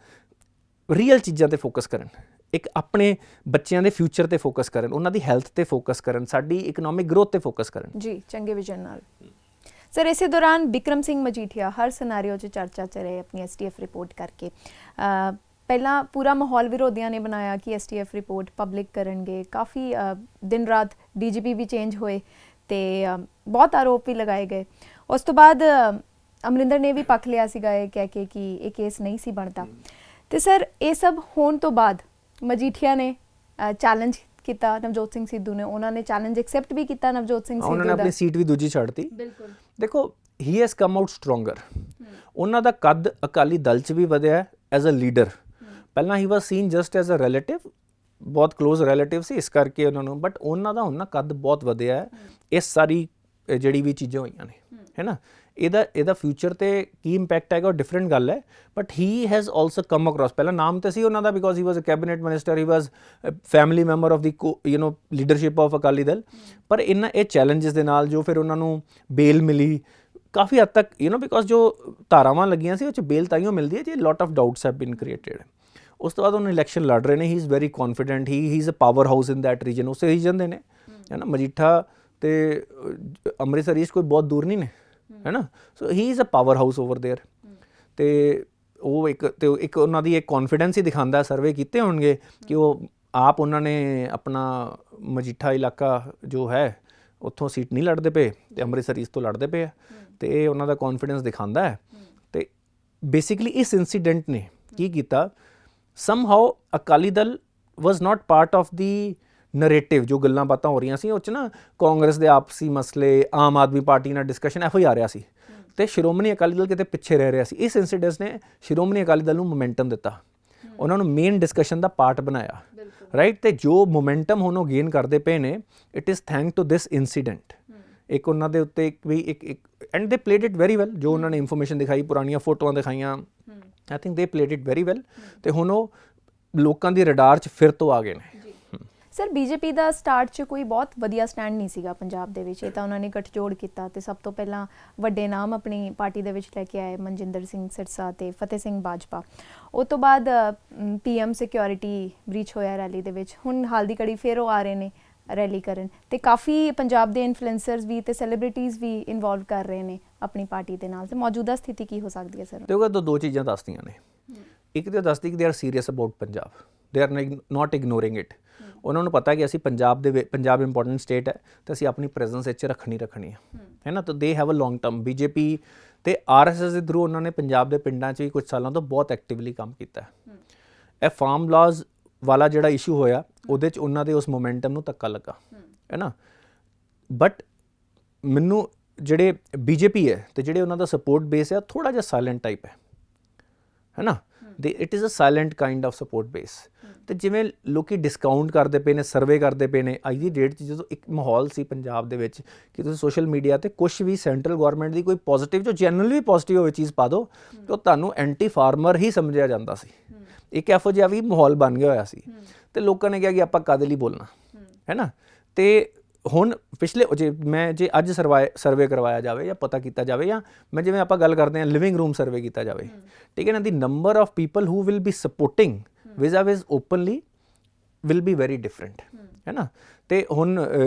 B: ਰੀਅਲ ਚੀਜ਼ਾਂ ਤੇ ਫੋਕਸ ਕਰਨ। ਇੱਕ ਆਪਣੇ ਬੱਚਿਆਂ ਦੇ ਫਿਊਚਰ ਤੇ ਫੋਕਸ ਕਰਨ, ਉਹਨਾਂ ਦੀ ਹੈਲਥ ਤੇ ਫੋਕਸ ਕਰਨ, ਸਾਡੀ ਇਕਨੋਮਿਕ ਗਰੋਥ ਤੇ ਫੋਕਸ ਕਰਨ।
A: ਜੀ, ਚੰਗੇ ਵਿਜ਼ਨ ਨਾਲ। ਸਰ, ਇਸੇ ਦੌਰਾਨ ਬਿਕਰਮ ਸਿੰਘ ਮਜੀਠੀਆ ਹਰ ਸਿਨੈਰੀਓ 'ਚ ਚਰਚਾ 'ਚ ਰਹੇ ਆਪਣੀ STF ਰਿਪੋਰਟ ਕਰਕੇ। ਪਹਿਲਾਂ ਪੂਰਾ ਮਾਹੌਲ ਵਿਰੋਧੀਆਂ ਨੇ ਬਣਾਇਆ ਕਿ STF ਰਿਪੋਰਟ ਪਬਲਿਕ ਕਰਨਗੇ, ਕਾਫੀ ਦਿਨ ਰਾਤ DGP ਵੀ ਚੇਂਜ ਹੋਏ ਤੇ ਬਹੁਤ ਆਰੋਪ ਵੀ ਲਗਾਏ ਗਏ। ਉਸ ਤੋਂ ਬਾਅਦ ਅਮਰਿੰਦਰ ਨੇ ਵੀ ਪੱਖ ਲਿਆ ਸੀਗਾ ਇਹ ਕਹਿ ਕੇ ਕਿ ਇਹ ਕੇਸ ਨਹੀਂ ਸੀ ਬਣਦਾ। ਤੇ ਸਰ, ਇਹ ਸਭ ਹੋਣ ਤੋਂ ਬਾਅਦ ਮਜੀਠੀਆ ਨੇ ਚੈਲੰਜ ਕੀਤਾ ਨਵਜੋਤ ਸਿੰਘ ਸਿੱਧੂ ਨੇ, ਉਹਨਾਂ ਨੇ ਚੈਲੰਜ ਐਕਸੈਪਟ ਵੀ ਕੀਤਾ ਨਵਜੋਤ ਸਿੰਘ ਸਿੱਧੂ ਦਾ,
B: ਉਹਨਾਂ ਨੇ ਆਪਣੀ ਸੀਟ ਵੀ ਦੂਜੀ ਛੱਡਤੀ।
A: ਬਿਲਕੁਲ।
B: ਦੇਖੋ, he has come out stronger. ਉਹਨਾਂ ਦਾ ਕੱਦ ਅਕਾਲੀ ਦਲ 'ਚ ਵੀ ਵਧਿਆ ਐਜ਼ ਅ ਲੀਡਰ। ਪਹਿਲਾਂ he was seen just as a relative, ਬਹੁਤ ਕਲੋਜ਼ ਰਿਲੇਟਿਵ ਸੀ, ਇਸ ਕਰਕੇ ਉਹਨਾਂ ਨੂੰ, ਬਟ ਉਹਨਾਂ ਦਾ ਹੁਣ ਨਾ ਕੱਦ ਬਹੁਤ ਵਧਿਆ ਹੈ। ਇਹ ਸਾਰੀ ਜਿਹੜੀ ਵੀ ਚੀਜ਼ਾਂ ਹੋਈਆਂ ਨੇ, ਹੈ ਨਾ, ਇਹਦਾ ਫਿਊਚਰ ਤੇ ਕੀ ਇੰਪੈਕਟ ਆਏਗਾ ਉਹ ਡਿਫਰੈਂਟ ਗੱਲ ਹੈ, but he has also come across. ਪਹਿਲਾਂ ਨਾਮ ਤੇ ਸੀ ਉਹਨਾਂ ਦਾ because he was a cabinet minister, he was family member of the leadership of Akali Dal. ਪਰ ਇਹ ਚੈਲੰਜਸ ਦੇ ਨਾਲ ਜੋ ਫਿਰ ਉਹਨਾਂ ਨੂੰ ਬੇਲ ਮਿਲੀ ਕਾਫੀ ਹੱਦ ਤੱਕ, ਬਿਕੋਜ਼ ਜੋ ਧਾਰਾਵਾਂ ਲੱਗੀਆਂ ਸੀ ਉਹ 'ਚ ਬੇਲ ਤਾਈਓ ਮਿਲਦੀ ਹੈ ਜੇ lot of doubts have been created. ਉਸ ਤੋਂ ਬਾਅਦ ਉਹਨੂੰ ਇਲੈਕਸ਼ਨ ਲੜ ਰਹੇ ਨੇ, he is very confident, he is a powerhouse in that region, ਉਸੇ ਰੀਜਨ ਦੇ ਨੇ, ਹੈ ਨਾ। ਮਜੀਠਾ ਤੇ ਅੰਮ੍ਰਿਤਸਰ ਈਸਟ ਕੋਈ ਬਹੁਤ ਦੂਰ ਨਹੀਂ ਨੇ, ਹੈ ਨਾ। So he is a powerhouse over there. ਤੇ ਉਹ ਇੱਕ ਉਹਨਾਂ ਦੀ ਇੱਕ ਕੌਨਫੀਡੈਂਸ ਹੀ ਦਿਖਾਉਂਦਾ, ਸਰਵੇ ਕੀਤੇ ਹੋਣਗੇ ਕਿ ਉਹ ਆਪ ਉਹਨਾਂ ਨੇ ਆਪਣਾ ਮਜੀਠਾ ਇਲਾਕਾ ਜੋ ਹੈ ਉੱਥੋਂ ਸੀਟ ਨਹੀਂ ਲੜਦੇ ਪਏ ਤੇ ਅੰਮ੍ਰਿਤਸਰ ਈਸਟ ਤੋਂ ਲੜਦੇ ਪਏ ਆ, ਤੇ ਇਹ ਉਹਨਾਂ ਦਾ ਕੌਨਫੀਡੈਂਸ ਦਿਖਾਉਂਦਾ ਹੈ। ਤੇ ਬੇਸਿਕਲੀ ਇਸ ਇਨਸੀਡੈਂਟ ਨੇ ਕੀ ਕੀਤਾ, ਸਮਹਾਓ ਅਕਾਲੀ ਦਲ ਵਾਜ਼ not part of the narrative. ਜੋ ਗੱਲਾਂ ਬਾਤਾਂ ਹੋ ਰਹੀਆਂ ਸੀ ਉਹ 'ਚ ਨਾ ਕਾਂਗਰਸ ਦੇ ਆਪਸੀ ਮਸਲੇ, ਆਮ ਆਦਮੀ ਪਾਰਟੀ ਨਾਲ ਡਿਸਕਸ਼ਨ, ਇਹੋ ਹੀ ਆ ਰਿਹਾ ਸੀ, ਤੇ ਸ਼੍ਰੋਮਣੀ ਅਕਾਲੀ ਦਲ ਕਿਤੇ ਪਿੱਛੇ ਰਹਿ ਰਿਹਾ ਸੀ। ਇਸ ਇਨਸੀਡੈਂਸ ਨੇ ਸ਼੍ਰੋਮਣੀ ਅਕਾਲੀ ਦਲ ਨੂੰ ਮੋਮੈਂਟਮ ਦਿੱਤਾ, ਉਹਨਾਂ ਨੂੰ ਮੇਨ ਡਿਸਕਸ਼ਨ ਦਾ ਪਾਰਟ ਬਣਾਇਆ, ਰਾਈਟ। ਤੇ ਜੋ ਮੋਮੈਂਟਮ ਹੁਣ ਉਹ ਗੇਨ ਕਰਦੇ ਪਏ ਨੇ, it is thank to this incident. ਇੱਕ ਉਹਨਾਂ ਦੇ ਉੱਤੇ ਇੱਕ ਐਂਡ ਦੇ ਪਲੇਡ ਇਟ ਵੈਰੀ ਵੈਲ। ਜੋ ਉਹਨਾਂ ਨੇ ਇਨਫੋਰਮੇਸ਼ਨ ਦਿਖਾਈ, ਪੁਰਾਣੀਆਂ ਫੋਟੋਆਂ ਦਿਖਾਈਆਂ, ਆਈ ਥਿੰਕ ਦੇ ਪਲੇਡ ਇਟ ਵੈਰੀ ਵੈਲ, ਤੇ ਹੁਣ ਉਹ ਲੋਕਾਂ ਦੀ ਰਡਾਰ 'ਚ ਫਿਰ ਤੋਂ ਆ ਗਏ ਨੇ।
A: ਸਰ, BJP ਦਾ ਸਟਾਰਟ 'ਚ ਕੋਈ ਬਹੁਤ ਵਧੀਆ ਸਟੈਂਡ ਨਹੀਂ ਸੀਗਾ ਪੰਜਾਬ ਦੇ ਵਿੱਚ। ਇਹ ਤਾਂ ਉਹਨਾਂ ਨੇ ਗੱਠਜੋੜ ਕੀਤਾ ਤੇ ਸਭ ਤੋਂ ਪਹਿਲਾਂ ਵੱਡੇ ਨਾਮ ਆਪਣੀ ਪਾਰਟੀ ਦੇ ਵਿੱਚ ਲੈ ਕੇ ਆਏ, ਮਨਜਿੰਦਰ ਸਿੰਘ ਸਿਰਸਾ ਤੇ ਫਤਿਹ ਸਿੰਘ ਬਾਜਪਾ। ਉਹ ਤੋਂ ਬਾਅਦ PM ਸਿਕਿਉਰਿਟੀ ਬ੍ਰੀਚ ਹੋਇਆ ਰੈਲੀ ਦੇ ਵਿੱਚ। ਹੁਣ ਹਾਲ ਦੀ ਘੜੀ ਫਿਰ ਉਹ ਆ ਰਹੇ ਨੇ ਰੈਲੀ ਕਰਨ, ਤੇ ਕਾਫੀ ਪੰਜਾਬ ਦੇ ਇਨਫਲੂਐਂਸਰਸ ਵੀ ਤੇ ਸੈਲੀਬ੍ਰਿਟੀਜ਼ ਵੀ ਇਨਵੋਲਵ ਕਰ ਰਹੇ ਨੇ ਆਪਣੀ ਪਾਰਟੀ ਦੇ ਨਾਲ। ਤੇ ਮੌਜੂਦਾ ਸਥਿਤੀ ਕੀ ਹੋ ਸਕਦੀ ਹੈ ਸਰ?
B: ਦੇਖੋ, ਦੋ ਚੀਜ਼ਾਂ ਦੱਸਦੀਆਂ ਨੇ। ਇੱਕ ਤਾਂ ਦੱਸਦੀ ਕਿ they are serious about Punjab, they are not ਇਗਨੋਰਿੰਗ it. ਉਹਨਾਂ ਨੂੰ ਪਤਾ ਕਿ ਅਸੀਂ ਪੰਜਾਬ ਇੰਪੋਰਟੈਂਟ ਸਟੇਟ ਹੈ ਤੇ ਅਸੀਂ ਆਪਣੀ ਪ੍ਰੈਜ਼ੈਂਸ ਇੱਥੇ ਰੱਖਣੀ ਹੈ ਨਾ। ਤਾਂ they have a long term. BJP ਤੇ RSS ਦੇ ਥਰੂ ਉਹਨਾਂ ਨੇ ਪੰਜਾਬ ਦੇ ਪਿੰਡਾਂ 'ਚ ਵੀ ਕੁਝ ਸਾਲਾਂ ਤੋਂ ਬਹੁਤ ਐਕਟਿਵਲੀ ਕੰਮ ਕੀਤਾ ਹੈ। ਇਹ ਫਾਰਮ ਲਾਜ਼ ਵਾਲਾ ਜਿਹੜਾ ਇਸ਼ੂ ਹੋਇਆ, ਉਹਦੇ 'ਚ ਉਹਨਾਂ ਦੇ ਉਸ ਮੋਮੈਂਟਮ ਨੂੰ ਧੱਕਾ ਲੱਗਾ, ਹੈ ਨਾ। ਬਟ ਮੈਨੂੰ ਜਿਹੜੇ BJP ਹੈ ਤੇ ਜਿਹੜੇ ਉਹਨਾਂ ਦਾ ਸਪੋਰਟ ਬੇਸ ਹੈ, ਥੋੜ੍ਹਾ ਜਿਹਾ ਸਾਇਲੈਂਟ ਟਾਈਪ ਹੈ ਨਾ। It is a silent kind of support base. ਤੇ ਜਿਵੇਂ ਲੋਕੀ ਡਿਸਕਾਊਂਟ ਕਰਦੇ ਪਏ ਨੇ, ਸਰਵੇ ਕਰਦੇ ਪਏ ਨੇ, ਅੱਜ ਦੀ ਡੇਟ 'ਚ ਜਦੋਂ ਇੱਕ ਮਾਹੌਲ ਸੀ ਪੰਜਾਬ ਦੇ ਵਿੱਚ ਕਿ ਤੁਸੀਂ ਸੋਸ਼ਲ ਮੀਡੀਆ ਤੇ ਕੁਛ ਵੀ ਸੈਂਟਰਲ ਗੌਰਮੈਂਟ ਦੀ ਕੋਈ ਪੋਜ਼ੀਟਿਵ, ਜੋ ਜੈਨੂਅਲੀ ਪੋਜ਼ੀਟਿਵ ਹੋਵੇ ਚੀਜ਼ ਪਾ ਦਿਓ, ਤੇ ਉਹ ਤੁਹਾਨੂੰ ਐਂਟੀ ਫਾਰਮਰ ਹੀ ਸਮਝਿਆ ਜਾਂਦਾ ਸੀ। ਇੱਕ ਇਹੋ ਜਿਹਾ ਵੀ ਮਾਹੌਲ ਬਣ ਗਿਆ ਹੋਇਆ ਸੀ, ਤੇ ਲੋਕਾਂ ਨੇ ਕਿਹਾ ਕਿ ਆਪਾਂ ਕਾਹਦੇ ਲਈ ਬੋਲਣਾ, ਹੈ ਨਾ। ਤੇ ਹੁਣ ਪਿਛਲੇ ਜੇ ਅੱਜ ਸਰਵੇ ਕਰਵਾਇਆ ਜਾਵੇ ਜਾਂ ਪਤਾ ਕੀਤਾ ਜਾਵੇ, ਜਾਂ ਮੈਂ ਜਿਵੇਂ ਆਪਾਂ ਗੱਲ ਕਰਦੇ ਹਾਂ ਲਿਵਿੰਗ ਰੂਮ ਸਰਵੇ ਕੀਤਾ ਜਾਵੇ, ਠੀਕ ਹੈ ਨਾ, the number of people who will be supporting with openly will be very different, ਹੈ ਨਾ। ਤੇ ਹੁਣ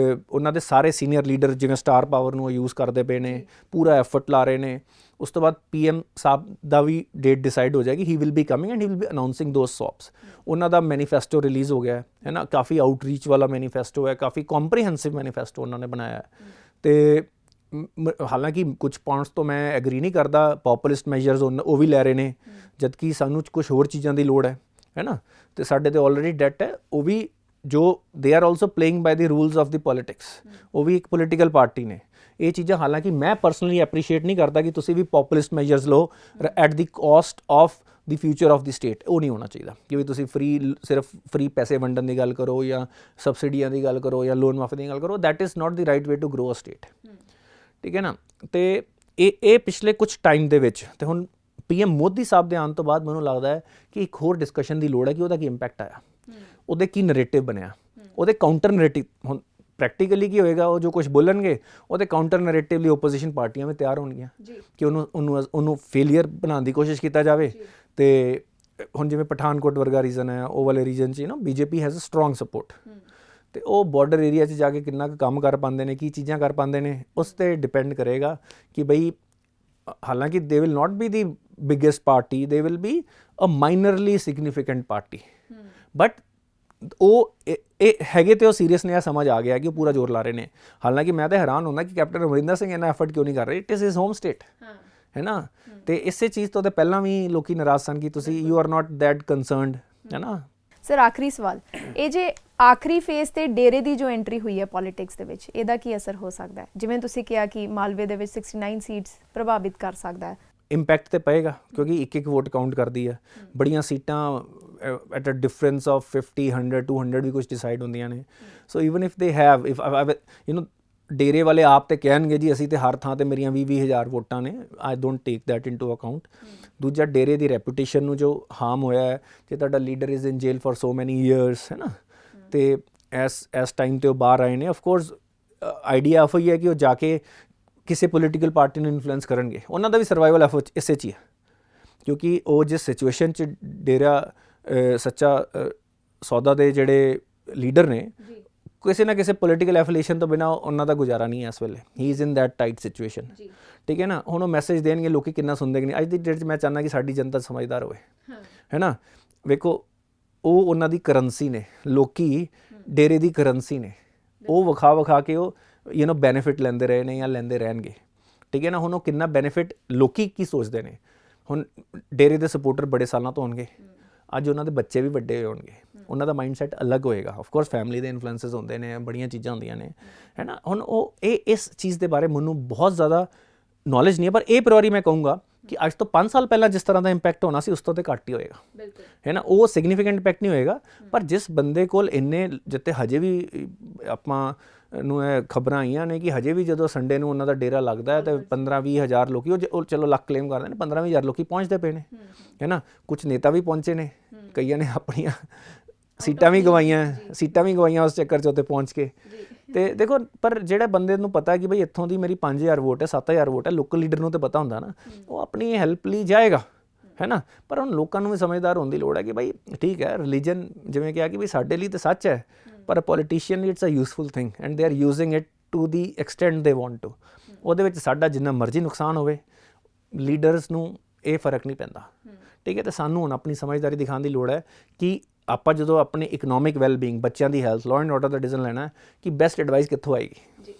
B: ਉਹਨਾਂ ਦੇ ਸਾਰੇ ਸੀਨੀਅਰ ਲੀਡਰ ਜਿਵੇਂ ਸਟਾਰ ਪਾਵਰ ਨੂੰ ਯੂਜ਼ ਕਰਦੇ ਪਏ ਨੇ, ਪੂਰਾ ਐਫਰਟ ਲਾ ਰਹੇ ਨੇ। ਉਸ ਤੋਂ ਬਾਅਦ PM ਸਾਹਿਬ ਦਾ ਵੀ ਡੇਟ ਡਿਸਾਈਡ ਹੋ ਜਾਏਗੀ, he will be coming and he will be announcing those sops. ਉਹਨਾਂ ਦਾ ਮੈਨੀਫੈਸਟੋ ਰਿਲੀਜ਼ ਹੋ ਗਿਆ ਹੈ ਨਾ, ਕਾਫੀ ਆਊਟਰੀਚ ਵਾਲਾ ਮੈਨੀਫੈਸਟੋ ਹੈ, ਕਾਫੀ ਕੰਪਰੀਹੈਂਸਿਵ ਮੈਨੀਫੈਸਟੋ ਉਹਨਾਂ ਨੇ ਬਣਾਇਆ ਹੈ। ਤੇ ਹਾਲਾਂਕਿ ਕੁਝ ਪੁਆਇੰਟਸ ਤੋਂ ਮੈਂ ਐਗਰੀ ਨਹੀਂ ਕਰਦਾ, ਪੋਪੂਲਿਸਟ ਮੈਜਰਸ ਉਹ ਵੀ ਲੈ ਰਹੇ ਨੇ, ਜਦਕਿ ਸਾਨੂੰ ਕੁਝ ਹੋਰ ਚੀਜ਼ਾਂ ਦੀ ਲੋੜ ਹੈ ਨਾ। ਤੇ ਸਾਡੇ ਤੇ ਆਲਰੇਡੀ ਡੈਟ ਹੈ, ਉਹ ਵੀ ਜੋ they are also playing by the rules of the politics, ਉਹ ਵੀ ਇੱਕ ਪੋਲੀਟੀਕਲ ਪਾਰਟੀ ਨੇ। ਇਹ ਚੀਜ਼ਾਂ ਹਾਲਾਂਕਿ ਮੈਂ ਪਰਸਨਲੀ ਐਪਰੀਸ਼ੀਏਟ ਨਹੀਂ ਕਰਦਾ ਕਿ ਤੁਸੀਂ ਵੀ ਪੋਪੂਲਿਸਟ ਮੈਜਰਸ ਲਓ at the caste of the future of the state. ਉਹ ਨਹੀਂ ਹੋਣਾ ਚਾਹੀਦਾ ਕਿ ਵੀ ਤੁਸੀਂ ਸਿਰਫ ਫ੍ਰੀ ਪੈਸੇ ਵੰਡਣ ਦੀ ਗੱਲ ਕਰੋ, ਜਾਂ ਸਬਸਿਡੀਆਂ ਦੀ ਗੱਲ ਕਰੋ, ਜਾਂ ਲੋਨ ਮਾਫੀ ਦੀ ਗੱਲ ਕਰੋ। That is not the right way to grow a state, ਠੀਕ ਹੈ ਨਾ। ਤੇ ਇਹ ਪਿਛਲੇ ਕੁਝ ਟਾਈਮ ਦੇ ਵਿੱਚ, ਤੇ ਹੁਣ PM ਮੋਦੀ ਸਾਹਿਬ ਦੇ ਆਉਣ ਤੋਂ ਬਾਅਦ ਮੈਨੂੰ ਲੱਗਦਾ ਹੈ ਕਿ ਇੱਕ ਹੋਰ ਡਿਸਕਸ਼ਨ ਦੀ ਲੋੜ ਹੈ ਕਿ ਉਹਦਾ ਕੀ ਇੰਪੈਕਟ ਆਇਆ, ਉਹਦੇ ਕੀ ਨਰੇਟਿਵ ਬਣਿਆ, ਉਹਦੇ ਕਾਊਂਟਰ ਨਰੇਟਿਵ। ਹੁਣ ਪ੍ਰੈਕਟੀਕਲੀ ਕੀ ਹੋਏਗਾ, ਉਹ ਜੋ ਕੁਝ ਬੋਲਣਗੇ ਉਹਦੇ ਕਾਊਂਟਰ ਨਰੇਟਿਵ ਲਈ ਓਪੋਜੀਸ਼ਨ ਪਾਰਟੀਆਂ ਵੀ ਤਿਆਰ ਹੋਣਗੀਆਂ ਕਿ ਉਹਨੂੰ ਫੇਲੀਅਰ ਬਣਾਉਣ ਦੀ ਕੋਸ਼ਿਸ਼ ਕੀਤਾ ਜਾਵੇ, ਤੇ ਹੁਣ ਜਿਵੇਂ ਪਠਾਨਕੋਟ ਵਰਗਾ ਰੀਜਨ ਹੈ, ਉਹ ਵਾਲੇ ਰੀਜਨ 'ਚ BJP has a strong support, ਤੇ ਉਹ ਬਾਰਡਰ ਏਰੀਆ 'ਚ ਜਾ ਕੇ ਕਿੰਨਾ ਕੁ ਕੰਮ ਕਰ ਪਾਉਂਦੇ ਨੇ, ਕੀ ਚੀਜ਼ਾਂ ਕਰ ਪਾਉਂਦੇ ਨੇ, ਉਸ 'ਤੇ ਡਿਪੈਂਡ ਕਰੇਗਾ ਕਿ ਬਈ ਹਾਲਾਂਕਿ they will not be the biggest party, they will be a minorly significant party, but ਉਹ ਇਹ ਹੈਗੇ ਤੇ ਉਹ ਸੀਰੀਅਸ ਨੇ, ਆ ਸਮਝ ਆ ਗਿਆ ਕਿ ਉਹ ਪੂਰਾ ਜ਼ੋਰ ਲਾ ਰਹੇ ਨੇ। ਹਾਲਾਂਕਿ ਮੈਂ ਤਾਂ ਹੈਰਾਨ ਹੁੰਦਾ ਕਿ ਕੈਪਟਨ ਅਮਰਿੰਦਰ ਸਿੰਘ ਇੰਨਾ ਐਫਰਟ ਕਿਉਂ ਨਹੀਂ ਕਰ ਰਹੇ, it is his home state, ਹੈ ਨਾ। ਤੇ ਇਸੇ ਚੀਜ਼ ਤੋਂ ਤਾਂ ਪਹਿਲਾਂ ਵੀ ਲੋਕੀ ਨਾਰਾਜ਼ ਸਨ ਕਿ ਤੁਸੀਂ you are not that concerned, ਹੈ ਨਾ।
A: ਸਰ ਆਖਰੀ ਸਵਾਲ, ਇਹ ਜੇ ਆਖਰੀ ਫੇਜ਼ ਤੇ ਡੇਰੇ ਦੀ ਜੋ ਐਂਟਰੀ ਹੋਈ ਹੈ ਪੋਲਿਟਿਕਸ ਦੇ ਵਿੱਚ, ਇਹਦਾ ਕੀ ਅਸਰ ਹੋ ਸਕਦਾ ਹੈ? ਜਿਵੇਂ ਤੁਸੀਂ ਕਿਹਾ ਕਿ ਮਾਲਵੇ ਦੇ ਵਿੱਚ 69 ਸੀਟਸ ਪ੍ਰਭਾਵਿਤ ਕਰ ਸਕਦਾ ਹੈ।
B: ਇੰਪੈਕਟ ਤੇ ਪਏਗਾ ਕਿਉਂਕਿ ਇੱਕ ਇੱਕ ਵੋਟ ਕਾਊਂਟ ਕਰਦੀ ਹੈ, ਬੜੀਆਂ ਸੀਟਾਂ ਐਟ ਅ ਡਿਫਰੈਂਸ ਆਫ 50 100 200 ਵੀ ਕੁਝ ਡਿਸਾਈਡ ਹੁੰਦੀਆਂ ਨੇ। ਸੋ ਈਵਨ ਇਫ ਦੇ ਹੈਵ ਡੇਰੇ ਵਾਲੇ ਆਪ ਤੇ ਕਹਿਣਗੇ ਜੀ ਅਸੀਂ ਤੇ ਹਰ ਥਾਂ ਤੇ ਮੇਰੀਆਂ 20 ਹਜ਼ਾਰ ਵੋਟਾਂ ਨੇ, I don't take that into account. ਦੂਜਾ ਡੇਰੇ ਦੀ ਰੈਪੂਟੇਸ਼ਨ ਨੂੰ ਜੋ ਹਾਰਮ ਹੋਇਆ ਹੈ, ਜੇ ਤੁਹਾਡਾ leader is in jail for ਸੋ ਮੈਨੀ ਈਅਰਸ, ਹੈ ਨਾ, ਤੇ ਇਸ ਟਾਈਮ ਤੇ ਉਹ ਬਾਹਰ ਆਏ ਨੇ। ਆਫਕੋਰਸ ਆਈਡੀਆ ਇਹੋ ਹੀ ਹੈ ਕਿ ਉਹ ਜਾ ਕੇ ਕਿਸੇ ਪੋਲੀਟੀਕਲ ਪਾਰਟੀ ਨੂੰ ਇਨਫਲੂਐਂਸ ਕਰਨਗੇ, ਉਹਨਾਂ ਦਾ ਵੀ ਸਰਵਾਈਵਲ ਐਫਰਟ ਇਸੇ 'ਚ ਹੀ ਹੈ, ਕਿਉਂਕਿ ਉਹ ਜਿਸ ਸਿਚੁਏਸ਼ਨ 'ਚ ਡੇਰਾ ਸੱਚਾ ਸੌਦਾ ਦੇ ਜਿਹੜੇ ਲੀਡਰ ਨੇ, ਕਿਸੇ ਨਾ ਕਿਸੇ ਪੋਲੀਟੀਕਲ ਐਫੀਲੀਏਸ਼ਨ ਤੋਂ ਬਿਨਾਂ ਉਹਨਾਂ ਦਾ ਗੁਜ਼ਾਰਾ ਨਹੀਂ ਹੈ ਇਸ ਵੇਲੇ। ਹੀ is in that tight situation, ਠੀਕ ਹੈ ਨਾ। ਹੁਣ ਉਹ ਮੈਸੇਜ ਦੇਣਗੇ, ਲੋਕੀ ਕਿੰਨਾ ਸੁਣਦੇ ਕਿ ਨਹੀਂ। ਅੱਜ ਦੀ ਡੇਟ 'ਚ ਮੈਂ ਚਾਹੁੰਦਾ ਕਿ ਸਾਡੀ ਜਨਤਾ ਸਮਝਦਾਰ ਹੋਵੇ, ਹੈ ਨਾ। ਵੇਖੋ ਉਹ ਉਹਨਾਂ ਦੀ ਕਰੰਸੀ ਨੇ, ਲੋਕੀ ਡੇਰੇ ਦੀ ਕਰੰਸੀ ਨੇ, ਉਹ ਵਿਖਾ ਕੇ ਉਹ ਬੈਨੀਫਿਟ ਲੈਂਦੇ ਰਹੇ ਨੇ ਜਾਂ ਲੈਂਦੇ ਰਹਿਣਗੇ, ਠੀਕ ਹੈ ਨਾ। ਹੁਣ ਉਹ ਕਿੰਨਾ ਬੈਨੀਫਿਟ, ਲੋਕੀ ਕੀ ਸੋਚਦੇ ਨੇ, ਹੁਣ ਡੇਰੇ ਦੇ ਸਪੋਰਟਰ ਬੜੇ ਸਾਲਾਂ ਤੋਂ ਹੋਣਗੇ, ਅੱਜ ਉਹਨਾਂ ਦੇ ਬੱਚੇ ਵੀ ਵੱਡੇ ਹੋਏ ਹੋਣਗੇ, ਉਹਨਾਂ ਦਾ ਮਾਈਂਡ ਸੈਟ ਅਲੱਗ ਹੋਏਗਾ। ਆਫਕੋਰਸ ਫੈਮਿਲੀ ਦੇ ਇਨਫਲੂਐਂਸਸ ਹੁੰਦੇ ਨੇ, ਬੜੀਆਂ ਚੀਜ਼ਾਂ ਹੁੰਦੀਆਂ ਨੇ, ਹੈ ਨਾ। ਹੁਣ ਉਹ ਇਸ ਚੀਜ਼ ਦੇ ਬਾਰੇ ਮੈਨੂੰ ਬਹੁਤ ਜ਼ਿਆਦਾ ਨੌਲੇਜ ਨਹੀਂ ਹੈ, ਪਰ ਇਹ ਪ੍ਰਾਇਰੀ ਮੈਂ ਕਹੂੰਗਾ ਕਿ ਅੱਜ ਤੋਂ 5 ਸਾਲ ਪਹਿਲਾਂ ਜਿਸ ਤਰ੍ਹਾਂ ਦਾ ਇੰਪੈਕਟ ਹੋਣਾ ਸੀ, ਉਸ ਤੋਂ ਤੇ ਘੱਟ ਹੀ ਹੋਏਗਾ, ਹੈ ਨਾ। ਉਹ ਸਿਗਨੀਫਿਕੈਂਟ ਇੰਪੈਕਟ ਨਹੀਂ ਹੋਏਗਾ, ਪਰ ਜਿਸ ਬੰਦੇ ਕੋਲ ਇੰਨੇ, ਜਿੱਤੇ ਹਜੇ ਵੀ ਆਪਾਂ ਨੂੰ ਇਹ ਖਬਰਾਂ ਆਈਆਂ ਨੇ ਕਿ ਹਜੇ ਵੀ ਜਦੋਂ ਸੰਡੇ ਨੂੰ ਉਹਨਾਂ ਦਾ ਡੇਰਾ ਲੱਗਦਾ ਹੈ ਤਾਂ 15-20 ਹਜ਼ਾਰ ਲੋਕੀ, ਉਹ ਚਲੋ ਲੱਖ ਕਲੇਮ ਕਰਦੇ ਨੇ, 15-20 ਹਜ਼ਾਰ ਲੋਕੀ ਪਹੁੰਚਦੇ ਪਏ ਨੇ, ਹੈ ਨਾ। ਕੁਝ ਨੇਤਾ ਵੀ ਪਹੁੰਚੇ ਨੇ, ਕਈਆਂ ਨੇ ਆਪਣੀਆਂ ਸੀਟਾਂ ਵੀ ਗਵਾਈਆਂ ਉਸ ਚੱਕਰ 'ਚ ਉੱਥੇ ਪਹੁੰਚ ਕੇ। ਤੇ ਦੇਖੋ, ਪਰ ਜਿਹੜੇ ਬੰਦੇ ਨੂੰ ਪਤਾ ਕਿ ਬਈ ਇੱਥੋਂ ਦੀ ਮੇਰੀ 5000 ਵੋਟ ਹੈ, 7000 ਵੋਟ ਹੈ, ਲੋਕਲ ਲੀਡਰ ਨੂੰ ਤਾਂ ਪਤਾ ਹੁੰਦਾ ਨਾ, ਉਹ ਆਪਣੀ ਹੈਲਪ ਲਈ ਜਾਏਗਾ, ਹੈ ਨਾ। ਪਰ ਹੁਣ ਲੋਕਾਂ ਨੂੰ ਵੀ ਸਮਝਦਾਰ ਹੋਣ ਦੀ ਲੋੜ ਹੈ ਕਿ ਬਈ ਠੀਕ ਹੈ, ਰਿਲੀਜਨ ਜਿਵੇਂ ਕਿਹਾ ਕਿ ਬਈ ਸਾਡੇ ਲਈ ਤਾਂ ਸੱਚ ਹੈ, ਪਰ ਪੋਲੀਟੀਸ਼ੀਅਨ ਲਈ it's a useful thing and they are using it to the extent they want to. ਉਹਦੇ ਵਿੱਚ ਸਾਡਾ ਜਿੰਨਾ ਮਰਜ਼ੀ ਨੁਕਸਾਨ ਹੋਵੇ, ਲੀਡਰਸ ਨੂੰ ਇਹ ਫਰਕ ਨਹੀਂ ਪੈਂਦਾ, ਠੀਕ ਹੈ। ਤੇ ਸਾਨੂੰ ਹੁਣ ਆਪਣੀ ਸਮਝਦਾਰੀ ਦਿਖਾਉਣ ਦੀ ਲੋੜ ਹੈ ਕਿ ਆਪਾਂ ਜਦੋਂ ਆਪਣੇ ਇਕਨੋਮਿਕ ਵੈਲਬੀਇੰਗ, ਬੱਚਿਆਂ ਦੀ health, law and order the decision ਲੈਣਾ ਕਿ ਬੈਸਟ ਐਡਵਾਈਸ ਕਿੱਥੋਂ ਆਏਗੀ।
A: ਜੀ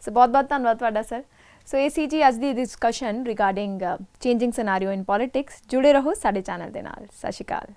A: ਸੋ ਬਹੁਤ ਧੰਨਵਾਦ ਤੁਹਾਡਾ ਸਰ। ਸੋ ਇਹ ਸੀ ਜੀ ਅੱਜ ਦੀ ਡਿਸਕਸ਼ਨ ਰਿਗਾਰਡਿੰਗ ਚੇਂਜਿੰਗ ਸਿਨੈਰੀਓ ਇਨ ਪੋਲਿਟਿਕਸ। ਜੁੜੇ ਰਹੋ ਸਾਡੇ ਚੈਨਲ ਦੇ ਨਾਲ। ਸਤਿ ਸ਼੍ਰੀ ਅਕਾਲ।